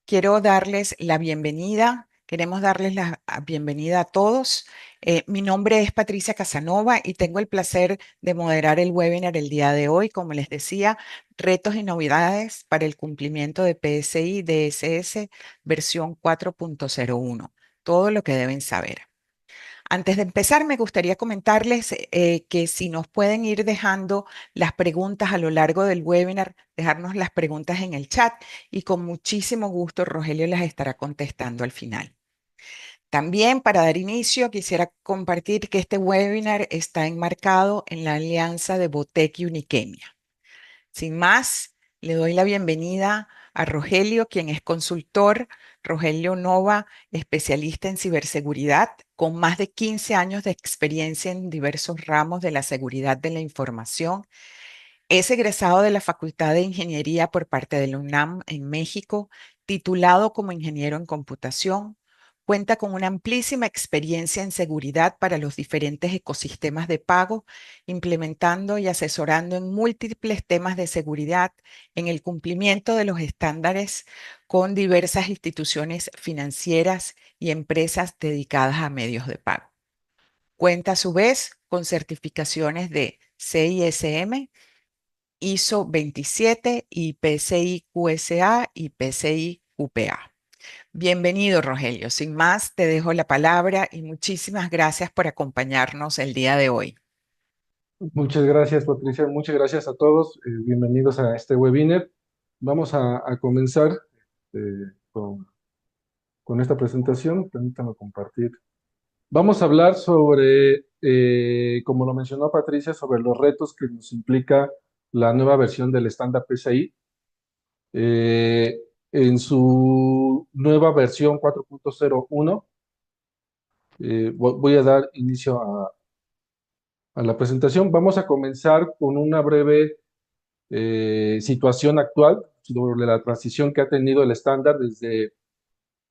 Quiero darles la bienvenida, queremos darles la bienvenida a todos. Mi nombre es Patricia Casanova y tengo el placer de moderar el webinar el día de hoy. Como les decía, retos y novedades para el cumplimiento de PSI DSS versión 4.01. Todo lo que deben saber. Antes de empezar, me gustaría comentarles que si nos pueden ir dejando las preguntas a lo largo del webinar, dejarnos las preguntas en el chat y con muchísimo gusto Rogelio las estará contestando al final. También para dar inicio, quisiera compartir que este webinar está enmarcado en la alianza de Botec y Uniquemia. Sin más, le doy la bienvenida a Rogelio, quien es consultor, Rogelio Nova, especialista en ciberseguridad, con más de 15 años de experiencia en diversos ramos de la seguridad de la información. Es egresado de la Facultad de Ingeniería por parte de la UNAM en México, titulado como ingeniero en computación. Cuenta con una amplísima experiencia en seguridad para los diferentes ecosistemas de pago, implementando y asesorando en múltiples temas de seguridad en el cumplimiento de los estándares con diversas instituciones financieras y empresas dedicadas a medios de pago. Cuenta a su vez con certificaciones de CISM, ISO 27 y PCI QSA y PCI QPA. Bienvenido, Rogelio. Sin más, te dejo la palabra y muchísimas gracias por acompañarnos el día de hoy. Muchas gracias, Patricia. Muchas gracias a todos. Bienvenidos a este webinar. Vamos a comenzar con esta presentación. Permítame compartir. Vamos a hablar sobre, como lo mencionó Patricia, sobre los retos que nos implica la nueva versión del estándar PCI. Eh, en su nueva versión 4.01, voy a dar inicio a la presentación. Vamos a comenzar con una breve situación actual sobre la transición que ha tenido el estándar desde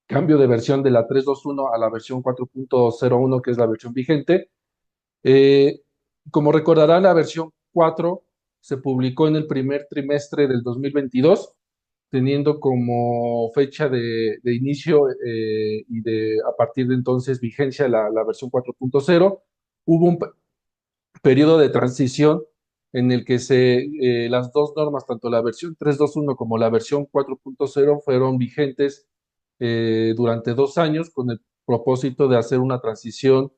cambio de versión de la 3.2.1 a la versión 4.01, que es la versión vigente. Eh, Como recordarán, la versión 4 se publicó en el primer trimestre del 2022, teniendo como fecha de inicio y de a partir de entonces vigencia la versión 4.0. Hubo un periodo de transición en el que las dos normas, tanto la versión 3.2.1 como la versión 4.0, fueron vigentes durante 2 años con el propósito de hacer una transición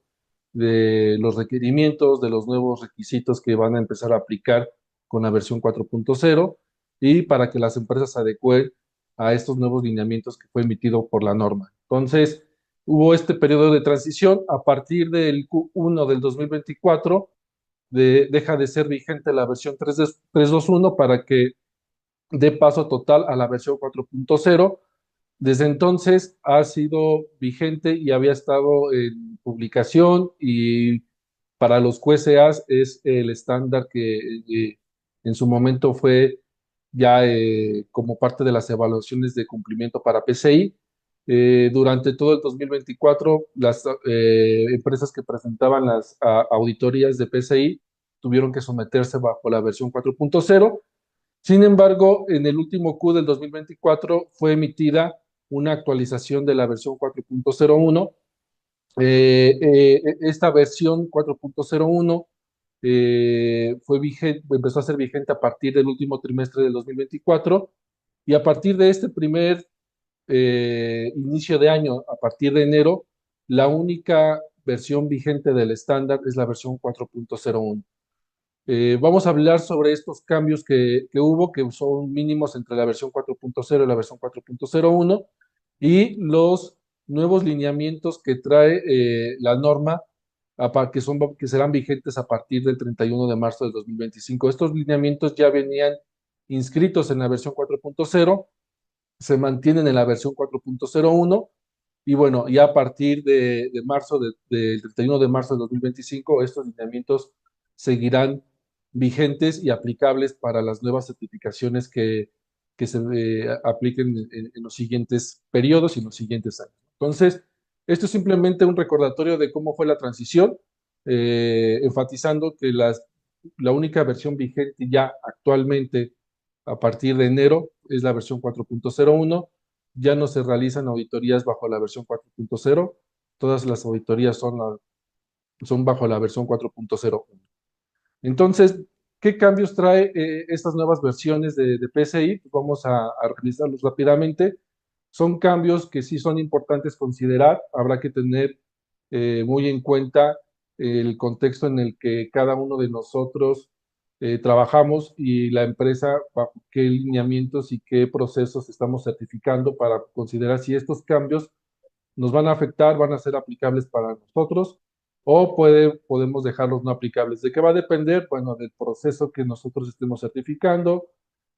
de los requerimientos, de los nuevos requisitos que van a empezar a aplicar con la versión 4.0 y para que las empresas se adecúen a estos nuevos lineamientos que fue emitido por la norma. Entonces, hubo este periodo de transición. A partir del Q1 del 2024, deja de ser vigente la versión 3.2.1 para que dé paso total a la versión 4.0. Desde entonces ha sido vigente y había estado en publicación, y para los QSAs es el estándar que en su momento fue ya como parte de las evaluaciones de cumplimiento para PCI. Durante todo el 2024, las empresas que presentaban las auditorías de PCI tuvieron que someterse bajo la versión 4.0. Sin embargo, en el último Q del 2024 fue emitida una actualización de la versión 4.01. Esta versión 4.01 fue vigente, empezó a ser vigente a partir del último trimestre del 2024, y a partir de este primer inicio de año, a partir de enero, la única versión vigente del estándar es la versión 4.01. Vamos a hablar sobre estos cambios que hubo, que son mínimos entre la versión 4.0 y la versión 4.01, y los nuevos lineamientos que trae la norma, que serán vigentes a partir del 31 de marzo del 2025. Estos lineamientos ya venían inscritos en la versión 4.0, se mantienen en la versión 4.01, y bueno, ya a partir de marzo, del 31 de marzo del 2025, estos lineamientos seguirán vigentes y aplicables para las nuevas certificaciones que se apliquen en los siguientes periodos y en los siguientes años. Entonces, esto es simplemente un recordatorio de cómo fue la transición, enfatizando que la única versión vigente ya actualmente a partir de enero es la versión 4.01. Ya no se realizan auditorías bajo la versión 4.0. Todas las auditorías son bajo la versión 4.01. Entonces, ¿qué cambios trae estas nuevas versiones de PCI? Pues vamos a revisarlos rápidamente. Son cambios que sí son importantes considerar. Habrá que tener muy en cuenta el contexto en el que cada uno de nosotros trabajamos y la empresa bajo qué lineamientos y qué procesos estamos certificando para considerar si estos cambios nos van a afectar, van a ser aplicables para nosotros o podemos dejarlos no aplicables. ¿De qué va a depender? Bueno, del proceso que nosotros estemos certificando,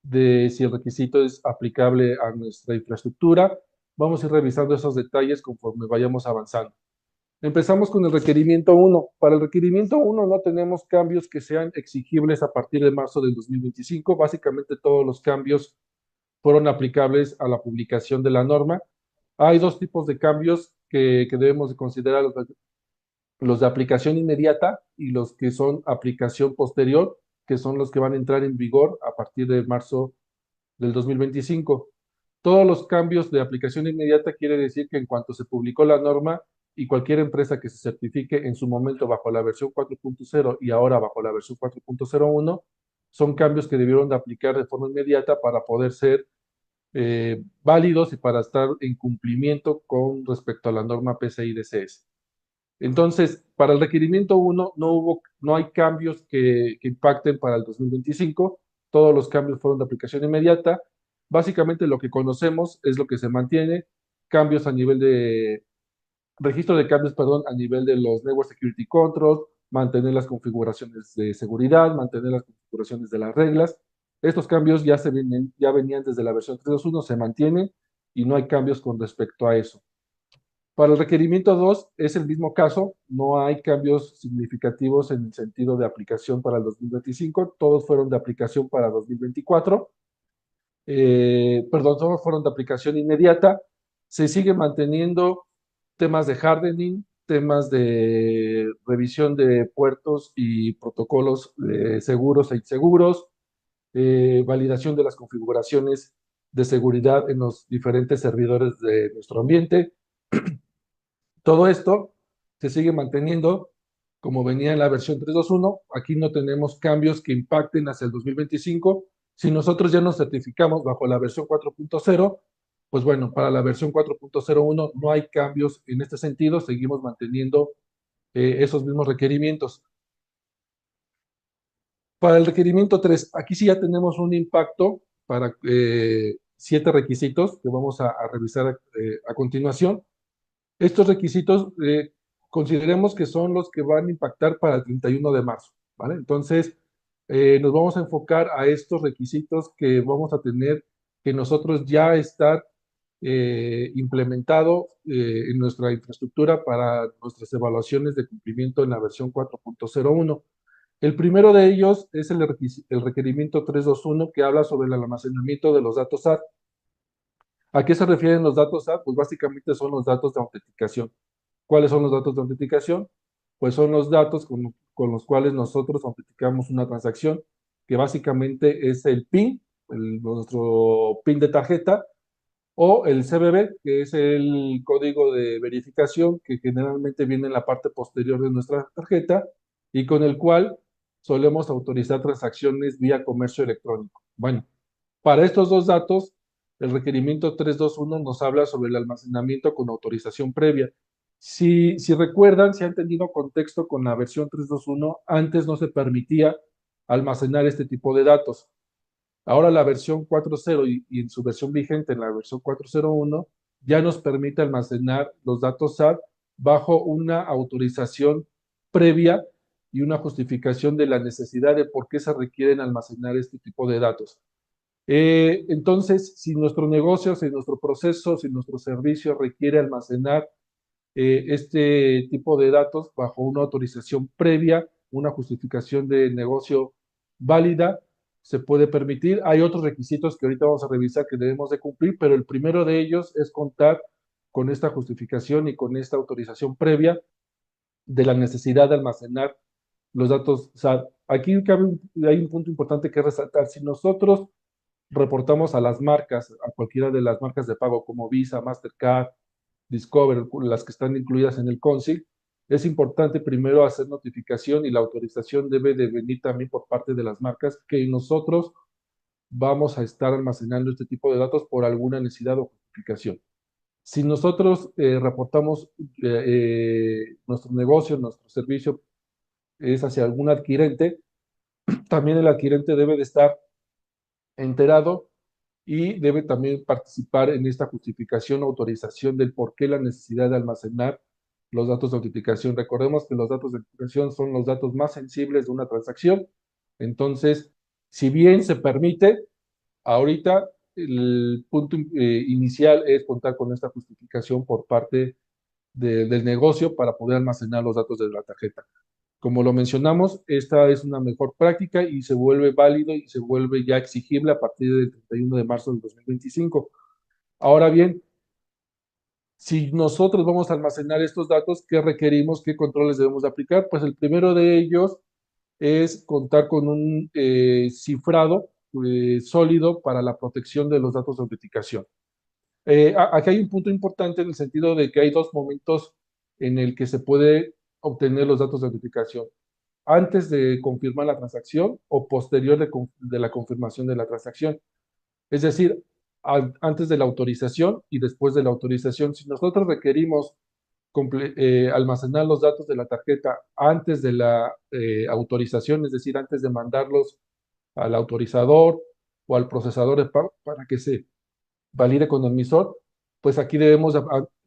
de si el requisito es aplicable a nuestra infraestructura. Vamos a ir revisando esos detalles conforme vayamos avanzando. Empezamos con el requerimiento 1. Para el requerimiento 1 no tenemos cambios que sean exigibles a partir de marzo del 2025. Básicamente todos los cambios fueron aplicables a la publicación de la norma. Hay dos tipos de cambios que debemos de considerar, los de aplicación inmediata y los que son aplicación posterior, que son los que van a entrar en vigor a partir de marzo del 2025. Todos los cambios de aplicación inmediata quiere decir que en cuanto se publicó la norma y cualquier empresa que se certifique en su momento bajo la versión 4.0 y ahora bajo la versión 4.01, son cambios que debieron de aplicar de forma inmediata para poder ser válidos y para estar en cumplimiento con respecto a la norma PCI DCS. Entonces, para el requerimiento 1 no hay cambios que impacten para el 2025. Todos los cambios fueron de aplicación inmediata. Básicamente lo que conocemos es lo que se mantiene. Cambios a nivel de registro de cambios, perdón, a nivel de los Network Security Controls, mantener las configuraciones de seguridad, mantener las configuraciones de las reglas. Estos cambios ya venían desde la versión 3.2.1, se mantienen y no hay cambios con respecto a eso. Para el requerimiento 2 es el mismo caso, no hay cambios significativos en el sentido de aplicación para el 2025, todos fueron de aplicación para 2024, perdón, todos fueron de aplicación inmediata, se sigue manteniendo temas de hardening, temas de revisión de puertos y protocolos seguros e inseguros, validación de las configuraciones de seguridad en los diferentes servidores de nuestro ambiente. Todo esto se sigue manteniendo como venía en la versión 3.2.1. Aquí no tenemos cambios que impacten hacia el 2025. Si nosotros ya nos certificamos bajo la versión 4.0, pues bueno, para la versión 4.01 no hay cambios en este sentido. Seguimos manteniendo esos mismos requerimientos. Para el requerimiento 3, aquí sí ya tenemos un impacto para 7 requisitos que vamos a revisar a continuación. Estos requisitos consideremos que son los que van a impactar para el 31 de marzo, ¿vale? Entonces, nos vamos a enfocar a estos requisitos que vamos a tener que nosotros ya estar implementado en nuestra infraestructura para nuestras evaluaciones de cumplimiento en la versión 4.01. El primero de ellos es el requerimiento 3.2.1 que habla sobre el almacenamiento de los datos SAT. ¿A qué se refieren los datos SAT? Pues básicamente son los datos de autenticación. ¿Cuáles son los datos de autenticación? Pues son los datos con los cuales nosotros autenticamos una transacción, que básicamente es el PIN, nuestro PIN de tarjeta, o el CBB, que es el código de verificación que generalmente viene en la parte posterior de nuestra tarjeta y con el cual solemos autorizar transacciones vía comercio electrónico. Bueno, para estos dos datos, el requerimiento 3.2.1 nos habla sobre el almacenamiento con autorización previa. Si recuerdan, si han tenido contexto con la versión 3.2.1, antes no se permitía almacenar este tipo de datos. Ahora la versión 4.0 y en su versión vigente, en la versión 4.0.1, ya nos permite almacenar los datos SAT bajo una autorización previa y una justificación de la necesidad de por qué se requieren almacenar este tipo de datos. Entonces, si nuestro negocio, si nuestro proceso, si nuestro servicio requiere almacenar este tipo de datos bajo una autorización previa, una justificación de negocio válida, se puede permitir. Hay otros requisitos que ahorita vamos a revisar que debemos de cumplir, pero el primero de ellos es contar con esta justificación y con esta autorización previa de la necesidad de almacenar los datos SAT. Aquí hay un punto importante que resaltar. Si nosotros reportamos a las marcas, a cualquiera de las marcas de pago como Visa, Mastercard, Discover, las que están incluidas en el CONSIG, es importante primero hacer notificación y la autorización debe de venir también por parte de las marcas que nosotros vamos a estar almacenando este tipo de datos por alguna necesidad o justificación. Si nosotros reportamos nuestro negocio, nuestro servicio es hacia algún adquirente, también el adquirente debe de estar enterado y debe también participar en esta justificación o autorización del por qué la necesidad de almacenar los datos de autenticación. Recordemos que los datos de autenticación son los datos más sensibles de una transacción. Entonces, si bien se permite, ahorita el punto inicial es contar con esta justificación por parte del negocio para poder almacenar los datos de la tarjeta. Como lo mencionamos, esta es una mejor práctica y se vuelve válido y se vuelve ya exigible a partir del 31 de marzo del 2025. Ahora bien, si nosotros vamos a almacenar estos datos, ¿qué requerimos? ¿Qué controles debemos de aplicar? Pues el primero de ellos es contar con un cifrado sólido para la protección de los datos de autenticación. Aquí hay un punto importante en el sentido de que hay dos momentos en el que se puede obtener los datos de autenticación: antes de confirmar la transacción o posterior de la confirmación de la transacción. Es decir, antes de la autorización y después de la autorización. Si nosotros requerimos almacenar los datos de la tarjeta antes de la autorización, es decir, antes de mandarlos al autorizador o al procesador de pago para que se valide con el emisor, pues aquí debemos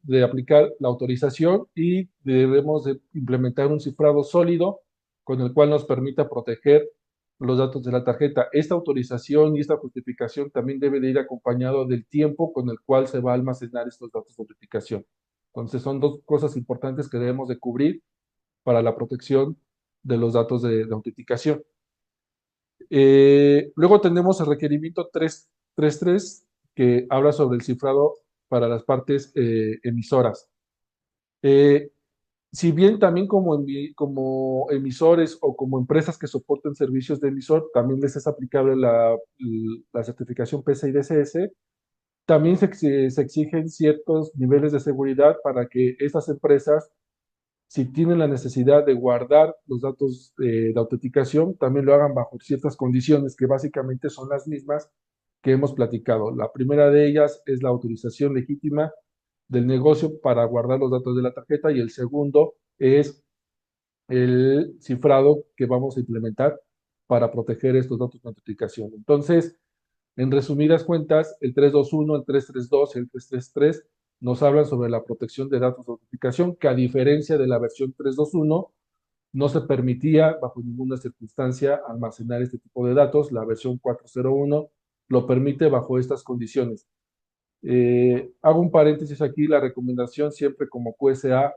de aplicar la autorización y debemos de implementar un cifrado sólido con el cual nos permita proteger los datos de la tarjeta. Esta autorización y esta justificación también debe de ir acompañado del tiempo con el cual se va a almacenar estos datos de autenticación. Entonces son dos cosas importantes que debemos de cubrir para la protección de los datos de autenticación. Luego tenemos el requerimiento 333 que habla sobre el cifrado para las partes emisoras. Eh, si bien también como emisores o como empresas que soporten servicios de emisor, también les es aplicable la certificación PCI DSS, también se exigen ciertos niveles de seguridad para que estas empresas, si tienen la necesidad de guardar los datos de autenticación, también lo hagan bajo ciertas condiciones que básicamente son las mismas que hemos platicado. La primera de ellas es la autorización legítima del negocio para guardar los datos de la tarjeta y el segundo es el cifrado que vamos a implementar para proteger estos datos de autenticación. Entonces, en resumidas cuentas, el 321, el 332 y el 333 nos hablan sobre la protección de datos de autenticación, que a diferencia de la versión 321, no se permitía bajo ninguna circunstancia almacenar este tipo de datos. La versión 401 lo permite bajo estas condiciones. Hago un paréntesis aquí, la recomendación siempre como QSA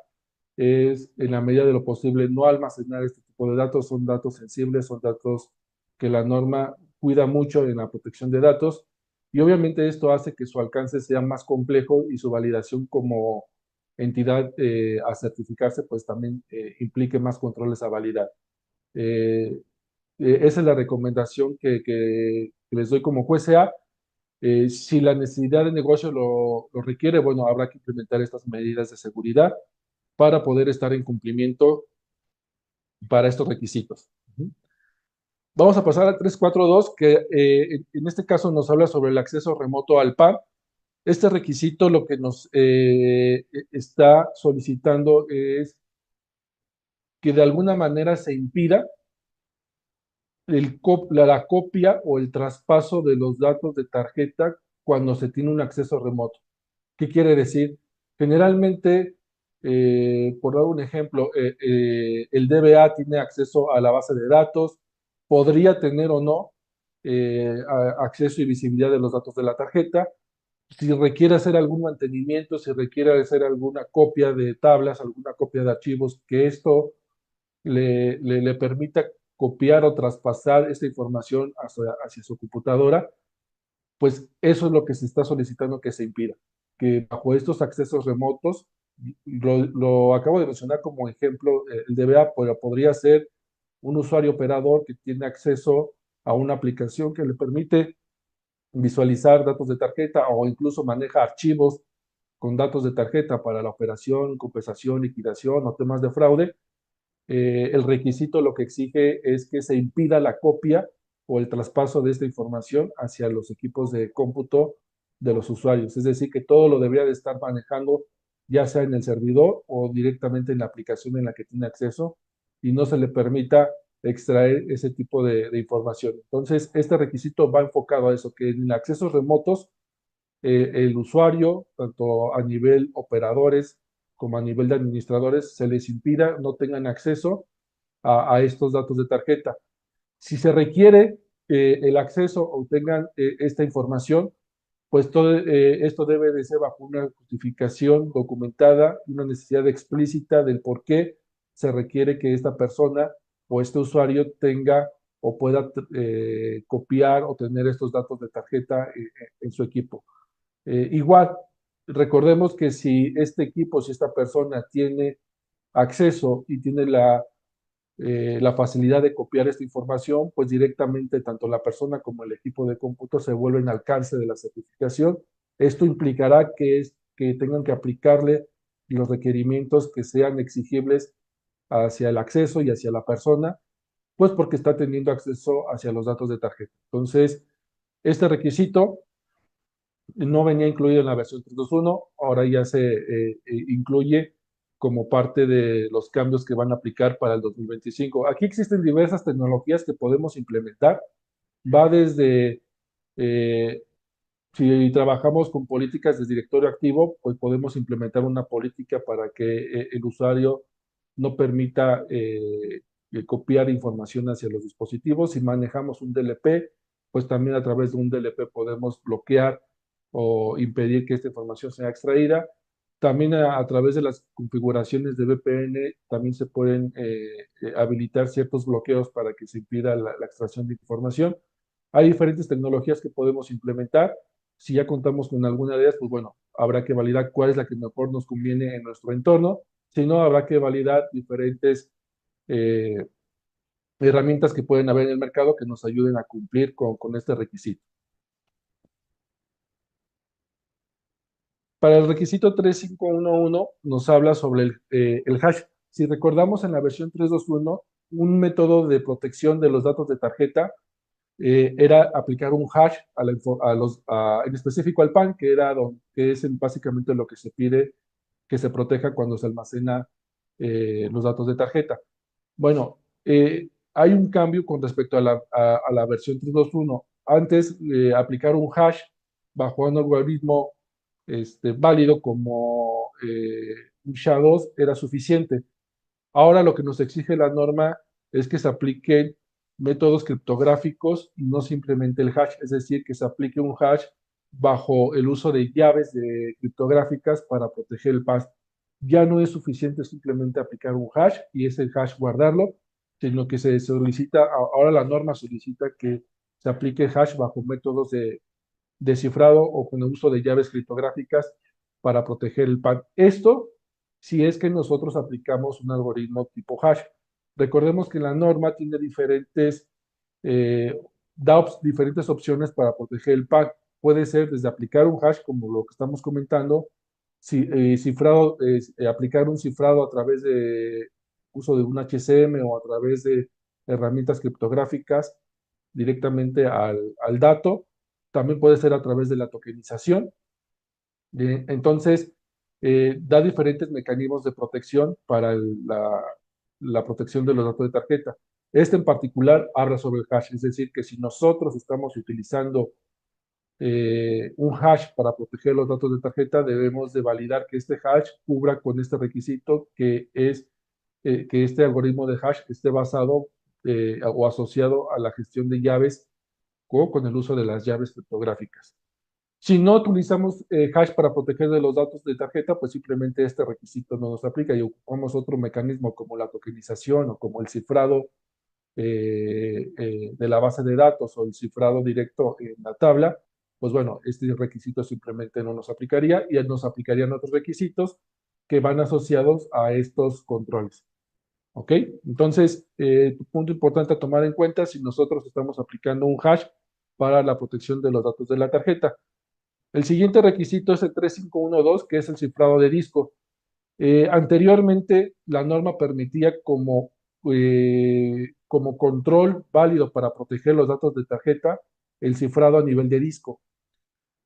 es, en la medida de lo posible, no almacenar este tipo de datos. Son datos sensibles, son datos que la norma cuida mucho en la protección de datos y obviamente esto hace que su alcance sea más complejo y su validación como entidad a certificarse pues también implique más controles a validar. Eh, Esa es la recomendación que les doy como QSA. Si la necesidad de negocio lo requiere, bueno, habrá que implementar estas medidas de seguridad para poder estar en cumplimiento para estos requisitos. Vamos a pasar al 342, que en este caso nos habla sobre el acceso remoto al PAN. Este requisito lo que nos está solicitando es que de alguna manera se impida la copia o el traspaso de los datos de tarjeta cuando se tiene un acceso remoto. ¿Qué quiere decir? Generalmente, por dar un ejemplo, el DBA tiene acceso a la base de datos, podría tener o no acceso y visibilidad de los datos de la tarjeta. Si requiere hacer algún mantenimiento, si requiere hacer alguna copia de tablas, alguna copia de archivos, que esto le permita copiar o traspasar esta información hacia su computadora, pues eso es lo que se está solicitando que se impida, que bajo estos accesos remotos, lo acabo de mencionar como ejemplo, el DBA, pero podría ser un usuario operador que tiene acceso a una aplicación que le permite visualizar datos de tarjeta o incluso maneja archivos con datos de tarjeta para la operación, compensación, liquidación o temas de fraude, el requisito lo que exige es que se impida la copia o el traspaso de esta información hacia los equipos de cómputo de los usuarios. Es decir, que todo lo debería de estar manejando ya sea en el servidor o directamente en la aplicación en la que tiene acceso y no se le permita extraer ese tipo de información. Entonces, este requisito va enfocado a eso, que en accesos remotos el usuario, tanto a nivel operadores como a nivel de administradores, se les impida, no tengan acceso a estos datos de tarjeta. Si se requiere el acceso o tengan esta información, pues todo esto debe de ser bajo una justificación documentada, una necesidad explícita del por qué se requiere que esta persona o este usuario tenga o pueda copiar o tener estos datos de tarjeta en su equipo. Igual, recordemos que si este equipo, si esta persona tiene acceso y tiene la facilidad de copiar esta información, pues directamente tanto la persona como el equipo de cómputo se vuelven al alcance de la certificación. Esto implicará que tengan que aplicarle los requerimientos que sean exigibles hacia el acceso y hacia la persona, pues porque está teniendo acceso hacia los datos de tarjeta. Entonces, este requisito no venía incluido en la versión 3.2.1, ahora ya se incluye como parte de los cambios que van a aplicar para el 2025. Aquí existen diversas tecnologías que podemos implementar. Va desde, eh, si trabajamos con políticas de directorio activo, pues podemos implementar una política para que el usuario no permita copiar información hacia los dispositivos. Si manejamos un DLP, pues también a través de un DLP podemos bloquear o impedir que esta información sea extraída. También a través de las configuraciones de VPN también se pueden habilitar ciertos bloqueos para que se impida la extracción de información. Hay diferentes tecnologías que podemos implementar. Si ya contamos con alguna de ellas, pues bueno, habrá que validar cuál es la que mejor nos conviene en nuestro entorno. Si no, habrá que validar diferentes eh, herramientas que pueden haber en el mercado que nos ayuden a cumplir con este requisito. Para el requisito 3511 nos habla sobre el hash. Si recordamos en la versión 3.2.1, un método de protección de los datos de tarjeta era aplicar un hash en específico al PAN, que es básicamente lo que se pide que se proteja cuando se almacena los datos de tarjeta. Bueno, hay un cambio con respecto a la versión 3.2.1. Antes, aplicar un hash bajo un algoritmo válido como un SHA-2 era suficiente. Ahora lo que nos exige la norma es que se apliquen métodos criptográficos y no simplemente el hash, es decir, que se aplique un hash bajo el uso de llaves criptográficas para proteger el path. Ya no es suficiente simplemente aplicar un hash y ese hash guardarlo, sino que se solicita, ahora la norma solicita que se aplique hash bajo métodos de descifrado o con el uso de llaves criptográficas para proteger el PAN. Esto si es que nosotros aplicamos un algoritmo tipo hash. Recordemos que la norma tiene eh, diferentes opciones para proteger el PAN. Puede ser desde aplicar un hash, como lo que estamos comentando, aplicar un cifrado a través de uso de un HCM o a través de herramientas criptográficas directamente al dato. También puede ser a través de la tokenización. Entonces, da diferentes mecanismos de protección para la protección de los datos de tarjeta. Este en particular habla sobre el hash, es decir, que si nosotros estamos utilizando un hash para proteger los datos de tarjeta, debemos de validar que este hash cubra con este requisito, que es que este algoritmo de hash esté basado o asociado a la gestión de llaves o con el uso de las llaves criptográficas. Si no utilizamos hash para proteger de los datos de tarjeta, pues simplemente este requisito no nos aplica y ocupamos otro mecanismo como la tokenización o como el cifrado de la base de datos o el cifrado directo en la tabla, pues bueno, este requisito simplemente no nos aplicaría y nos aplicarían otros requisitos que van asociados a estos controles. ¿Ok? Entonces, punto importante a tomar en cuenta, si nosotros estamos aplicando un hash, para la protección de los datos de la tarjeta. El siguiente requisito es el 3512, que es el cifrado de disco. Anteriormente, la norma permitía como control válido para proteger los datos de tarjeta el cifrado a nivel de disco.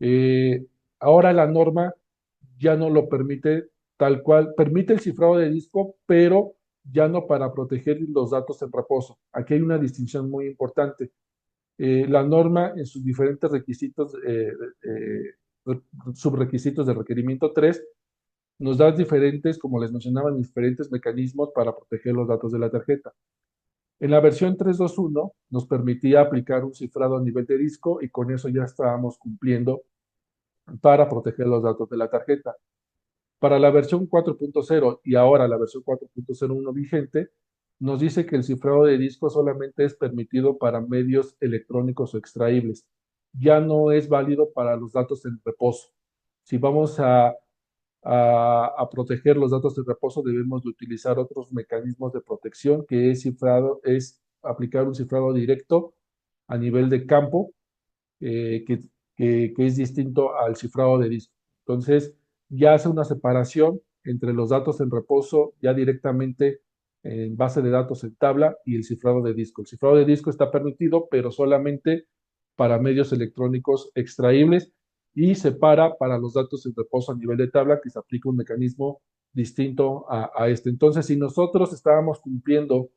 Eh, Ahora la norma ya no lo permite tal cual, permite el cifrado de disco, pero ya no para proteger los datos en reposo. Aquí hay una distinción muy importante. La norma en sus diferentes requisitos, subrequisitos del requerimiento 3, nos da diferentes, como les mencionaba, diferentes mecanismos para proteger los datos de la tarjeta. En la versión 3.2.1 nos permitía aplicar un cifrado a nivel de disco y con eso ya estábamos cumpliendo para proteger los datos de la tarjeta. Para la versión 4.0 y ahora la versión 4.01 vigente, nos dice que el cifrado de disco solamente es permitido para medios electrónicos o extraíbles. Ya no es válido para los datos en reposo. Si vamos a proteger los datos en reposo, debemos de utilizar otros mecanismos de protección, que es cifrado, es aplicar un cifrado directo a nivel de campo, eh, que, que es distinto al cifrado de disco. Entonces, ya hace una separación entre los datos en reposo ya directamente en base de datos en tabla y el cifrado de disco. El cifrado de disco está permitido, pero solamente para medios electrónicos extraíbles y separa para los datos en reposo a nivel de tabla que se aplica un mecanismo distinto a este. Entonces, si nosotros estábamos cumpliendo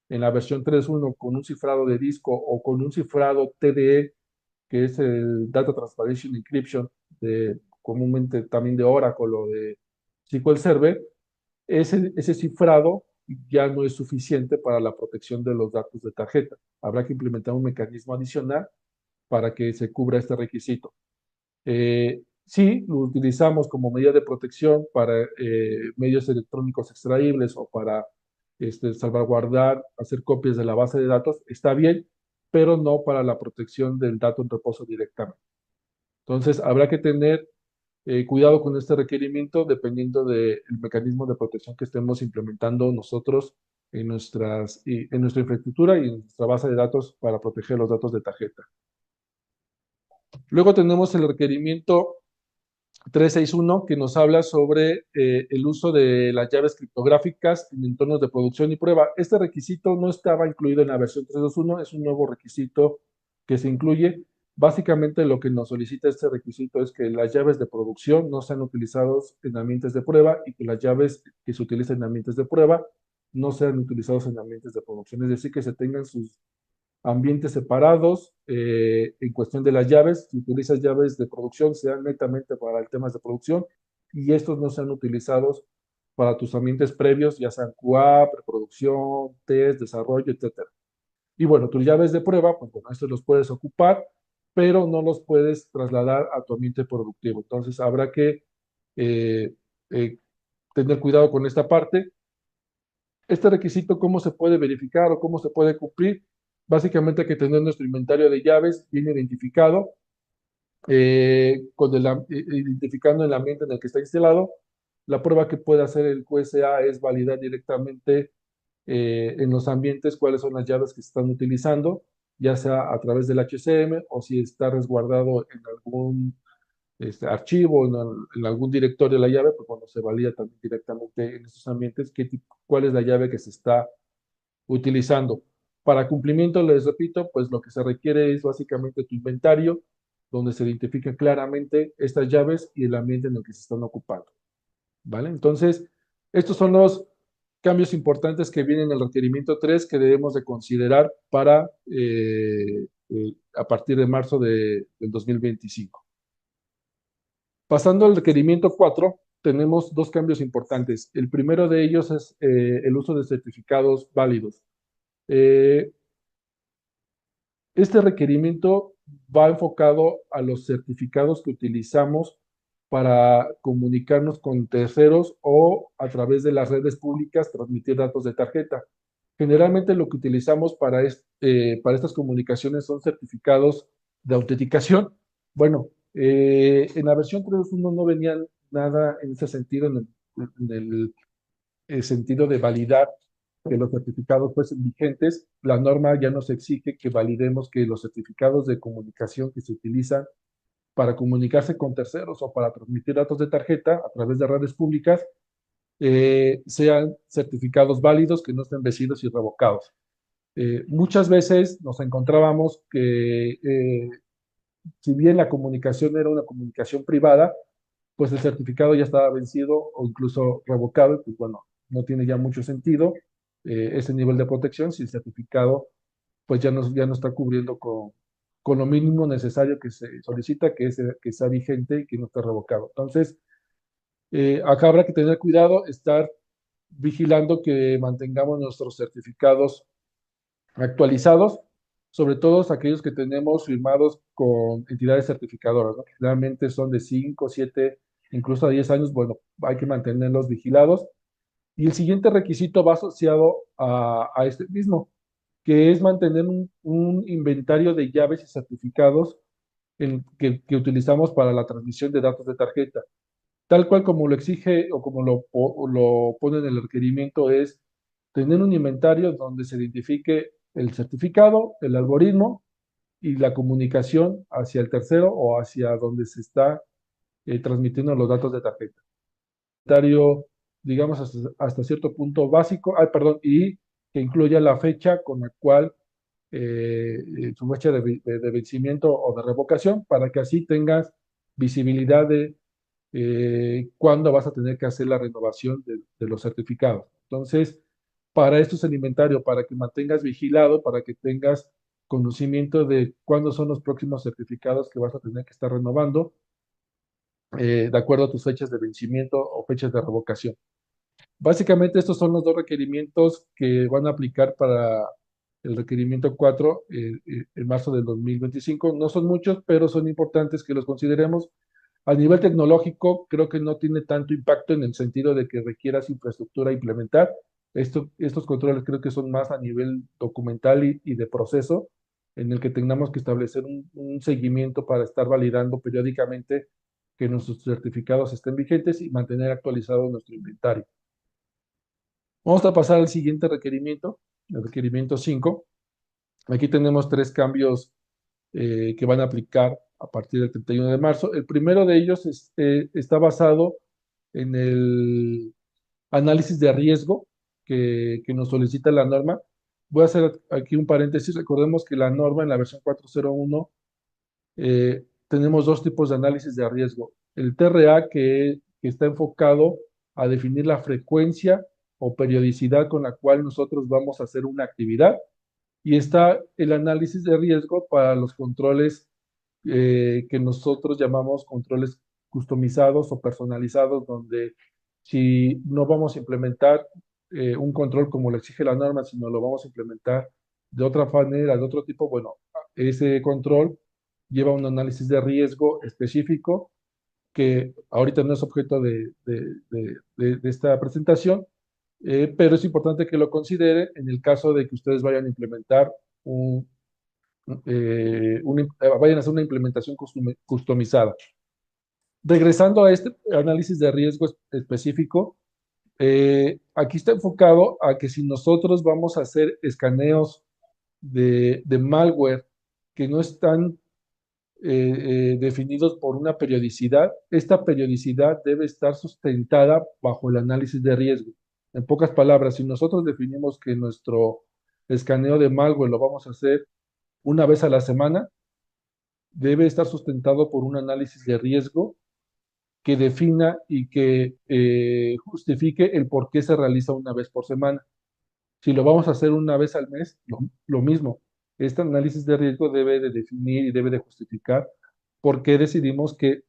en la versión 3.1 con un cifrado de disco o con un cifrado TDE, que es el Data Transparency Encryption, comúnmente también de Oracle o de SQL Server, ese cifrado ya no es suficiente para la protección de los datos de tarjeta. Habrá que implementar un mecanismo adicional para que se cubra este requisito. Sí, lo utilizamos como medida de protección para medios electrónicos extraíbles o para salvaguardar, hacer copias de la base de datos, está bien, pero no para la protección del dato en reposo directamente. Entonces, habrá que tener cuidado con este requerimiento dependiendo del mecanismo de protección que estemos implementando nosotros en nuestra infraestructura y en nuestra base de datos para proteger los datos de tarjeta. Luego tenemos el requerimiento 361 que nos habla sobre el uso de las llaves criptográficas en entornos de producción y prueba. Este requisito no estaba incluido en la versión 321, es un nuevo requisito que se incluye. Básicamente lo que nos solicita este requisito es que las llaves de producción no sean utilizadas en ambientes de prueba y que las llaves que se utilizan en ambientes de prueba no sean utilizadas en ambientes de producción. Es decir, que se tengan sus ambientes separados. En cuestión de las llaves, si utilizas llaves de producción, sean netamente para el tema de producción y estos no sean utilizados para tus ambientes previos, ya sean QA, preproducción, test, desarrollo, etcétera. Y bueno, tus llaves de prueba, pues bueno, estos los puedes ocupar, pero no los puedes trasladar a tu ambiente productivo. Entonces habrá que eh, eh, tener cuidado con esta parte. Este requisito, ¿cómo se puede verificar o cómo se puede cumplir? Básicamente hay que tener nuestro inventario de llaves bien identificado, identificando el ambiente en el que está instalado. La prueba que puede hacer el QSA es validar directamente en los ambientes cuáles son las llaves que se están utilizando, ya sea a través del HCM o si está resguardado en algún archivo, en algún directorio de la llave, pues cuando se valida también directamente en estos ambientes cuál es la llave que se está utilizando. Para cumplimiento, les repito, pues lo que se requiere es básicamente tu inventario, donde se identifican claramente estas llaves y el ambiente en el que se están ocupando. ¿Vale? Entonces, estos son los cambios importantes que vienen en el requerimiento 3 que debemos de considerar para a partir de marzo del 2025. Pasando al requerimiento 4, tenemos dos cambios importantes. El primero de ellos es el uso de certificados válidos. Eh, Este requerimiento va enfocado a los certificados que utilizamos para comunicarnos con terceros o a través de las redes públicas transmitir datos de tarjeta. Generalmente lo que utilizamos para estas comunicaciones son certificados de autenticación. Bueno, en la versión 3.1 no venía nada en ese sentido, en el sentido de validar que los certificados fuesen vigentes, la norma ya nos exige que validemos que los certificados de comunicación que se utilizan para comunicarse con terceros o para transmitir datos de tarjeta a través de redes públicas sean certificados válidos, que no estén vencidos y revocados. Muchas veces nos encontrábamos que si bien la comunicación era una comunicación privada, pues el certificado ya estaba vencido o incluso revocado, y pues bueno, no tiene ya mucho sentido ese nivel de protección si el certificado pues ya no está cubriendo con lo mínimo necesario que se solicita, que sea vigente y que no esté revocado. Entonces, acá habrá que tener cuidado, estar vigilando que mantengamos nuestros certificados actualizados, sobre todo aquellos que tenemos firmados con entidades certificadoras, ¿no? Generalmente son de 5, 7, incluso a 10 años, bueno, hay que mantenerlos vigilados. Y el siguiente requisito va asociado a este mismo, que es mantener un inventario de llaves y certificados que utilizamos para la transmisión de datos de tarjeta. Tal cual como lo exige o como lo pone en el requerimiento, es tener un inventario donde se identifique el certificado, el algoritmo y la comunicación hacia el tercero o hacia donde se está transmitiendo los datos de tarjeta. Inventario, digamos, hasta cierto punto básico, perdón, y que incluya la fecha con la cual su fecha de vencimiento o de revocación, para que así tengas visibilidad de cuándo vas a tener que hacer la renovación de los certificados. Entonces, para esto es el inventario, para que mantengas vigilado, para que tengas conocimiento de cuándo son los próximos certificados que vas a tener que estar renovando, de acuerdo a tus fechas de vencimiento o fechas de revocación. Básicamente estos son los dos requerimientos que van a aplicar para el requerimiento 4 en marzo del 2025. No son muchos, pero son importantes que los consideremos. A nivel tecnológico, creo que no tiene tanto impacto en el sentido de que requieras infraestructura a implementar. Estos controles creo que son más a nivel documental y de proceso, en el que tengamos que establecer un seguimiento para estar validando periódicamente que nuestros certificados estén vigentes y mantener actualizado nuestro inventario. Vamos a pasar al siguiente requerimiento, el requerimiento 5. Aquí tenemos tres cambios que van a aplicar a partir del 31 de marzo. El primero de ellos está basado en el análisis de riesgo que nos solicita la norma. Voy a hacer aquí un paréntesis. Recordemos que la norma en la versión 401 tenemos dos tipos de análisis de riesgo. El TRA, que está enfocado a definir la frecuencia o periodicidad con la cual nosotros vamos a hacer una actividad. Y está el análisis de riesgo para los controles que nosotros llamamos controles customizados o personalizados, donde si no vamos a implementar un control como lo exige la norma, sino lo vamos a implementar de otra manera, de otro tipo, bueno, ese control lleva un análisis de riesgo específico que ahorita no es objeto de esta presentación, pero es importante que lo considere en el caso de que ustedes vayan a implementar vayan a hacer una implementación customizada. Regresando a este análisis de riesgo específico, aquí está enfocado a que si nosotros vamos a hacer escaneos de malware que no están definidos por una periodicidad, esta periodicidad debe estar sustentada bajo el análisis de riesgo. En pocas palabras, si nosotros definimos que nuestro escaneo de malware lo vamos a hacer una vez a la semana, debe estar sustentado por un análisis de riesgo que defina y que justifique el por qué se realiza una vez por semana. Si lo vamos a hacer una vez al mes, lo mismo. Este análisis de riesgo debe de definir y debe de justificar por qué decidimos que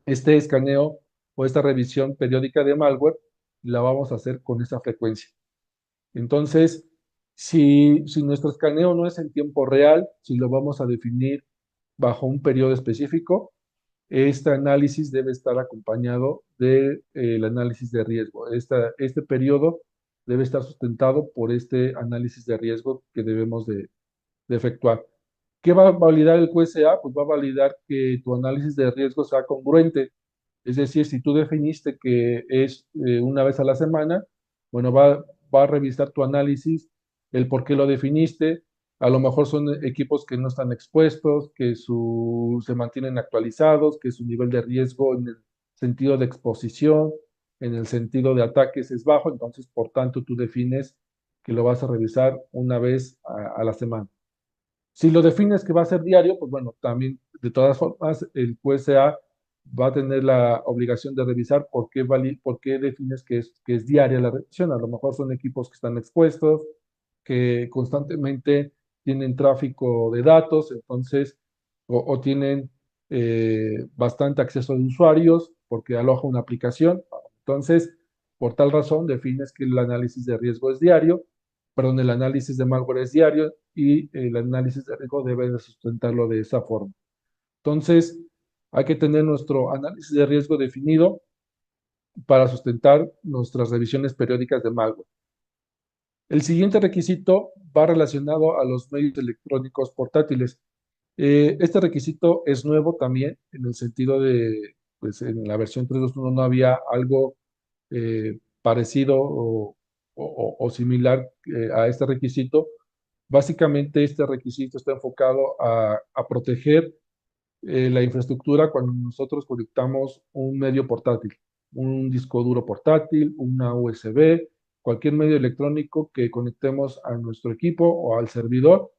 este escaneo o esta revisión periódica de malware la vamos a hacer con esa frecuencia. Entonces, si nuestro escaneo no es en tiempo real, si lo vamos a definir bajo un periodo específico, este análisis debe estar acompañado del análisis de riesgo. Este periodo debe estar sustentado por este análisis de riesgo que debemos de efectuar. ¿Qué va a validar el QSA? Pues va a validar que tu análisis de riesgo sea congruente. Es decir, si tú definiste que es una vez a la semana, bueno, va a revisar tu análisis, el por qué lo definiste. A lo mejor son equipos que no están expuestos, se mantienen actualizados, que su nivel de riesgo en el sentido de exposición, en el sentido de ataques es bajo, entonces por tanto tú defines que lo vas a revisar una vez a la semana. Si lo defines que va a ser diario, pues bueno, también de todas formas el QSA va a tener la obligación de revisar por qué defines que es diaria la revisión. A lo mejor son equipos que están expuestos, que constantemente tienen tráfico de datos, entonces, o tienen bastante acceso de usuarios porque aloja una aplicación. Entonces, por tal razón, defines que el análisis de riesgo es diario, perdón, el análisis de malware es diario y el análisis de riesgo debe de sustentarlo de esa forma. Entonces, hay que tener nuestro análisis de riesgo definido para sustentar nuestras revisiones periódicas de malware. El siguiente requisito va relacionado a los medios electrónicos portátiles. Este requisito es nuevo también en el sentido de, pues en la versión 3.2.1 no había algo parecido o similar a este requisito. Básicamente este requisito está enfocado a proteger la infraestructura cuando nosotros conectamos un medio portátil, un disco duro portátil, una USB, cualquier medio electrónico que conectemos a nuestro equipo o al servidor.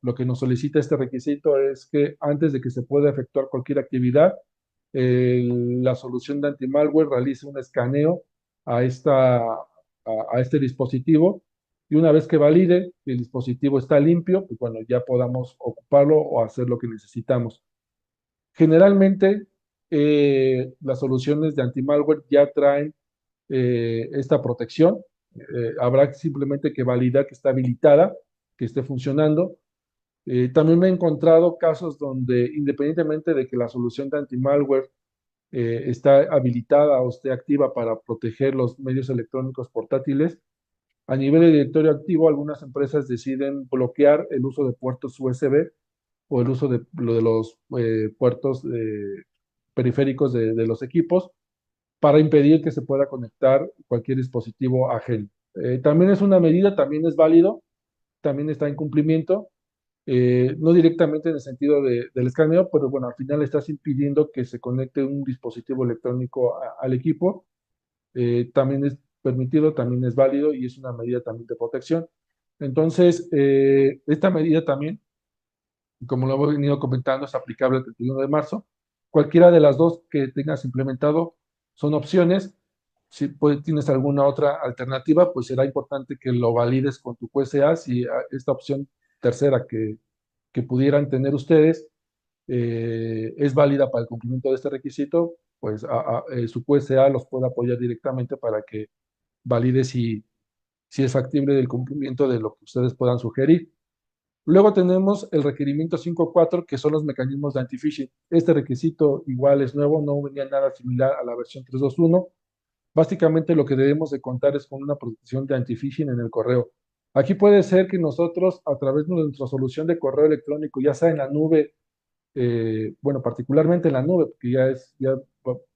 Lo que nos solicita este requisito es que antes de que se pueda efectuar cualquier actividad, la solución de antimalware realice un escaneo a este dispositivo y una vez que valide que el dispositivo está limpio, pues bueno, ya podamos ocuparlo o hacer lo que necesitamos. Generalmente, las soluciones de antimalware ya traen esta protección. Habrá simplemente que validar que está habilitada, que esté funcionando. También me he encontrado casos donde, independientemente de que la solución de antimalware está habilitada o esté activa para proteger los medios electrónicos portátiles, a nivel de directorio activo, algunas empresas deciden bloquear el uso de puertos USB o el uso de, lo de los puertos periféricos de los equipos para impedir que se pueda conectar cualquier dispositivo ajeno. También es una medida, también es válido, también está en cumplimiento, no directamente en el sentido del escaneo, pero bueno, al final estás impidiendo que se conecte un dispositivo electrónico al equipo. También es permitido, también es válido y es una medida también de protección. Entonces, esta medida también, como lo hemos venido comentando, es aplicable el 31 de marzo. Cualquiera de las dos que tengas implementado son opciones. Si tienes alguna otra alternativa, pues será importante que lo valides con tu QSA. Si esta opción tercera que pudieran tener ustedes es válida para el cumplimiento de este requisito, pues su QSA los puede apoyar directamente para que valide si es factible el cumplimiento de lo que ustedes puedan sugerir. Luego tenemos el requerimiento 5.4, que son los mecanismos de anti-phishing. Este requisito igual es nuevo, no venía nada similar a la versión 3.2.1. Básicamente lo que debemos de contar es con una protección de anti-phishing en el correo. Aquí puede ser que nosotros, a través de nuestra solución de correo electrónico, ya sea en la nube, bueno, particularmente en la nube, porque ya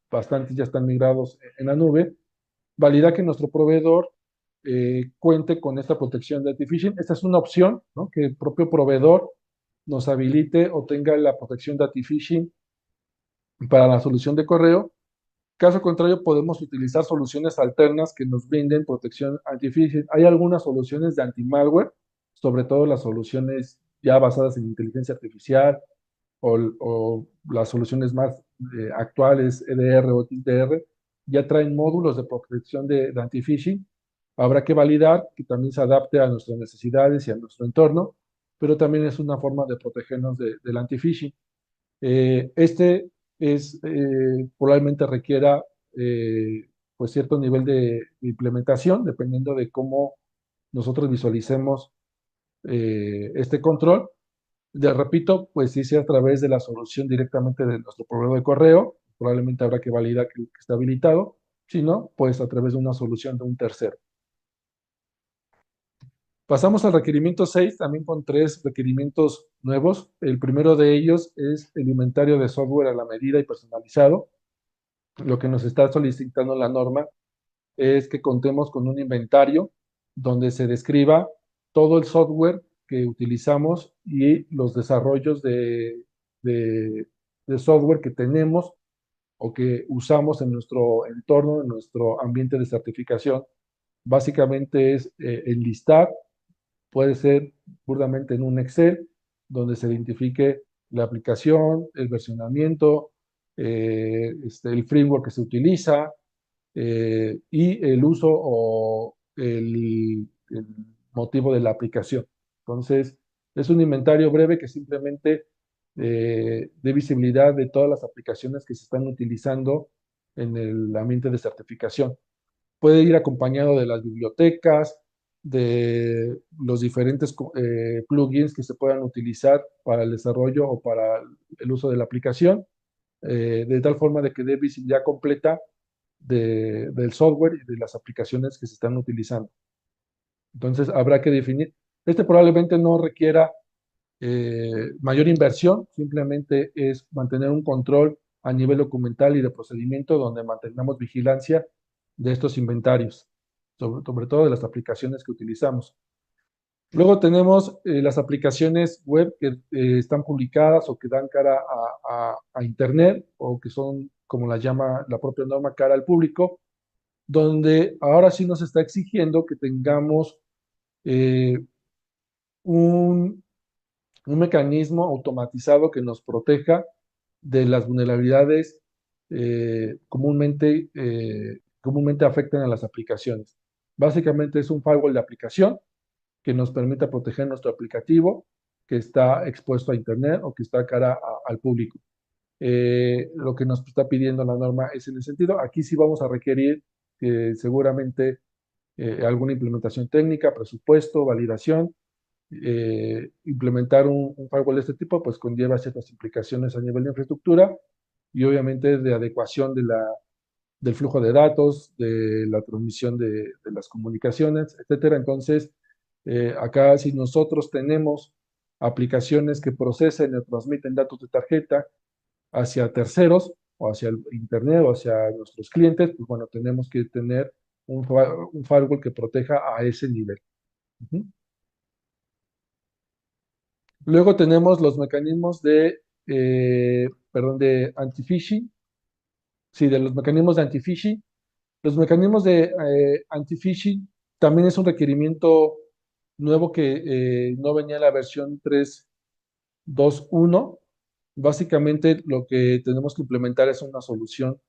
bastantes ya están migrados en la nube, valida que nuestro proveedor cuente con esta protección de anti-phishing. Esta es una opción, ¿no? Que el propio proveedor nos habilite o tenga la protección de anti-phishing para la solución de correo. Caso contrario, podemos utilizar soluciones alternas que nos brinden protección anti-phishing. Hay algunas soluciones de anti-malware, sobre todo las soluciones ya basadas en inteligencia artificial o las soluciones más actuales, EDR o XDR, ya traen módulos de protección de anti-phishing. Habrá que validar que también se adapte a nuestras necesidades y a nuestro entorno, pero también es una forma de protegernos del anti-phishing. Este probablemente requiera pues cierto nivel de implementación, dependiendo de cómo nosotros visualicemos este control. Repito, pues sí sea a través de la solución directamente de nuestro proveedor de correo, probablemente habrá que validar que está habilitado, si no, pues a través de una solución de un tercero. Pasamos al requerimiento 6, también con tres requerimientos nuevos. El primero de ellos es el inventario de software a la medida y personalizado. Lo que nos está solicitando la norma es que contemos con un inventario donde se describa todo el software que utilizamos y los desarrollos de, de software que tenemos o que usamos en nuestro entorno, en nuestro ambiente de certificación. Básicamente es enlistar, puede ser burdamente en un Excel, donde se identifique la aplicación, el versionamiento, el framework que se utiliza, y el uso o el motivo de la aplicación. Entonces, es un inventario breve que simplemente dé visibilidad de todas las aplicaciones que se están utilizando en el ambiente de certificación. Puede ir acompañado de las bibliotecas, de los diferentes plugins que se puedan utilizar para el desarrollo o para el uso de la aplicación, de tal forma de que dé visibilidad completa del software y de las aplicaciones que se están utilizando. Entonces, habrá que definir. Este probablemente no requiera mayor inversión, simplemente es mantener un control a nivel documental y de procedimiento donde mantengamos vigilancia de estos inventarios, sobre todo de las aplicaciones que utilizamos. Luego tenemos las aplicaciones web que están publicadas o que dan cara a Internet o que son, como la llama la propia norma, cara al público, donde ahora sí nos está exigiendo que tengamos eh, un, un mecanismo automatizado que nos proteja de las vulnerabilidades comúnmente afectan a las aplicaciones. Básicamente es un firewall de aplicación que nos permita proteger nuestro aplicativo que está expuesto a Internet o que está cara al público. Lo que nos está pidiendo la norma es en ese sentido. Aquí sí vamos a requerir seguramente alguna implementación técnica, presupuesto, validación. Implementar un firewall de este tipo pues conlleva ciertas implicaciones a nivel de infraestructura y obviamente de adecuación del flujo de datos, de la transmisión de las comunicaciones, etcétera. Entonces, acá si nosotros tenemos aplicaciones que procesen o transmiten datos de tarjeta hacia terceros o hacia el Internet o hacia nuestros clientes, pues bueno, tenemos que tener un firewall que proteja a ese nivel. Ujú. Luego tenemos los mecanismos perdón, de anti-phishing. Sí, de los mecanismos de anti-phishing. Los mecanismos de anti-phishing también es un requerimiento nuevo que no venía en la versión 3.2.1. Básicamente lo que tenemos que implementar es una solución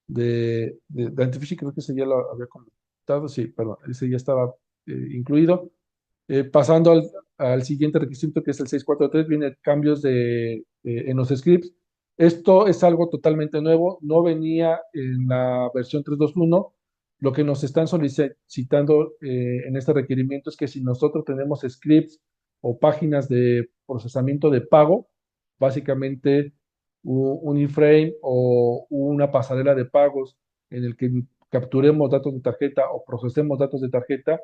de anti-phishing, creo que ese ya lo había comentado, sí, perdón, ese ya estaba incluido. Pasando al siguiente requisito, que es el 643, viene cambios en los scripts. Esto es algo totalmente nuevo, no venía en la versión 3.2.1. Lo que nos están solicitando en este requerimiento es que si nosotros tenemos scripts o páginas de procesamiento de pago, básicamente un iframe o una pasarela de pagos en el que capturemos datos de tarjeta o procesemos datos de tarjeta,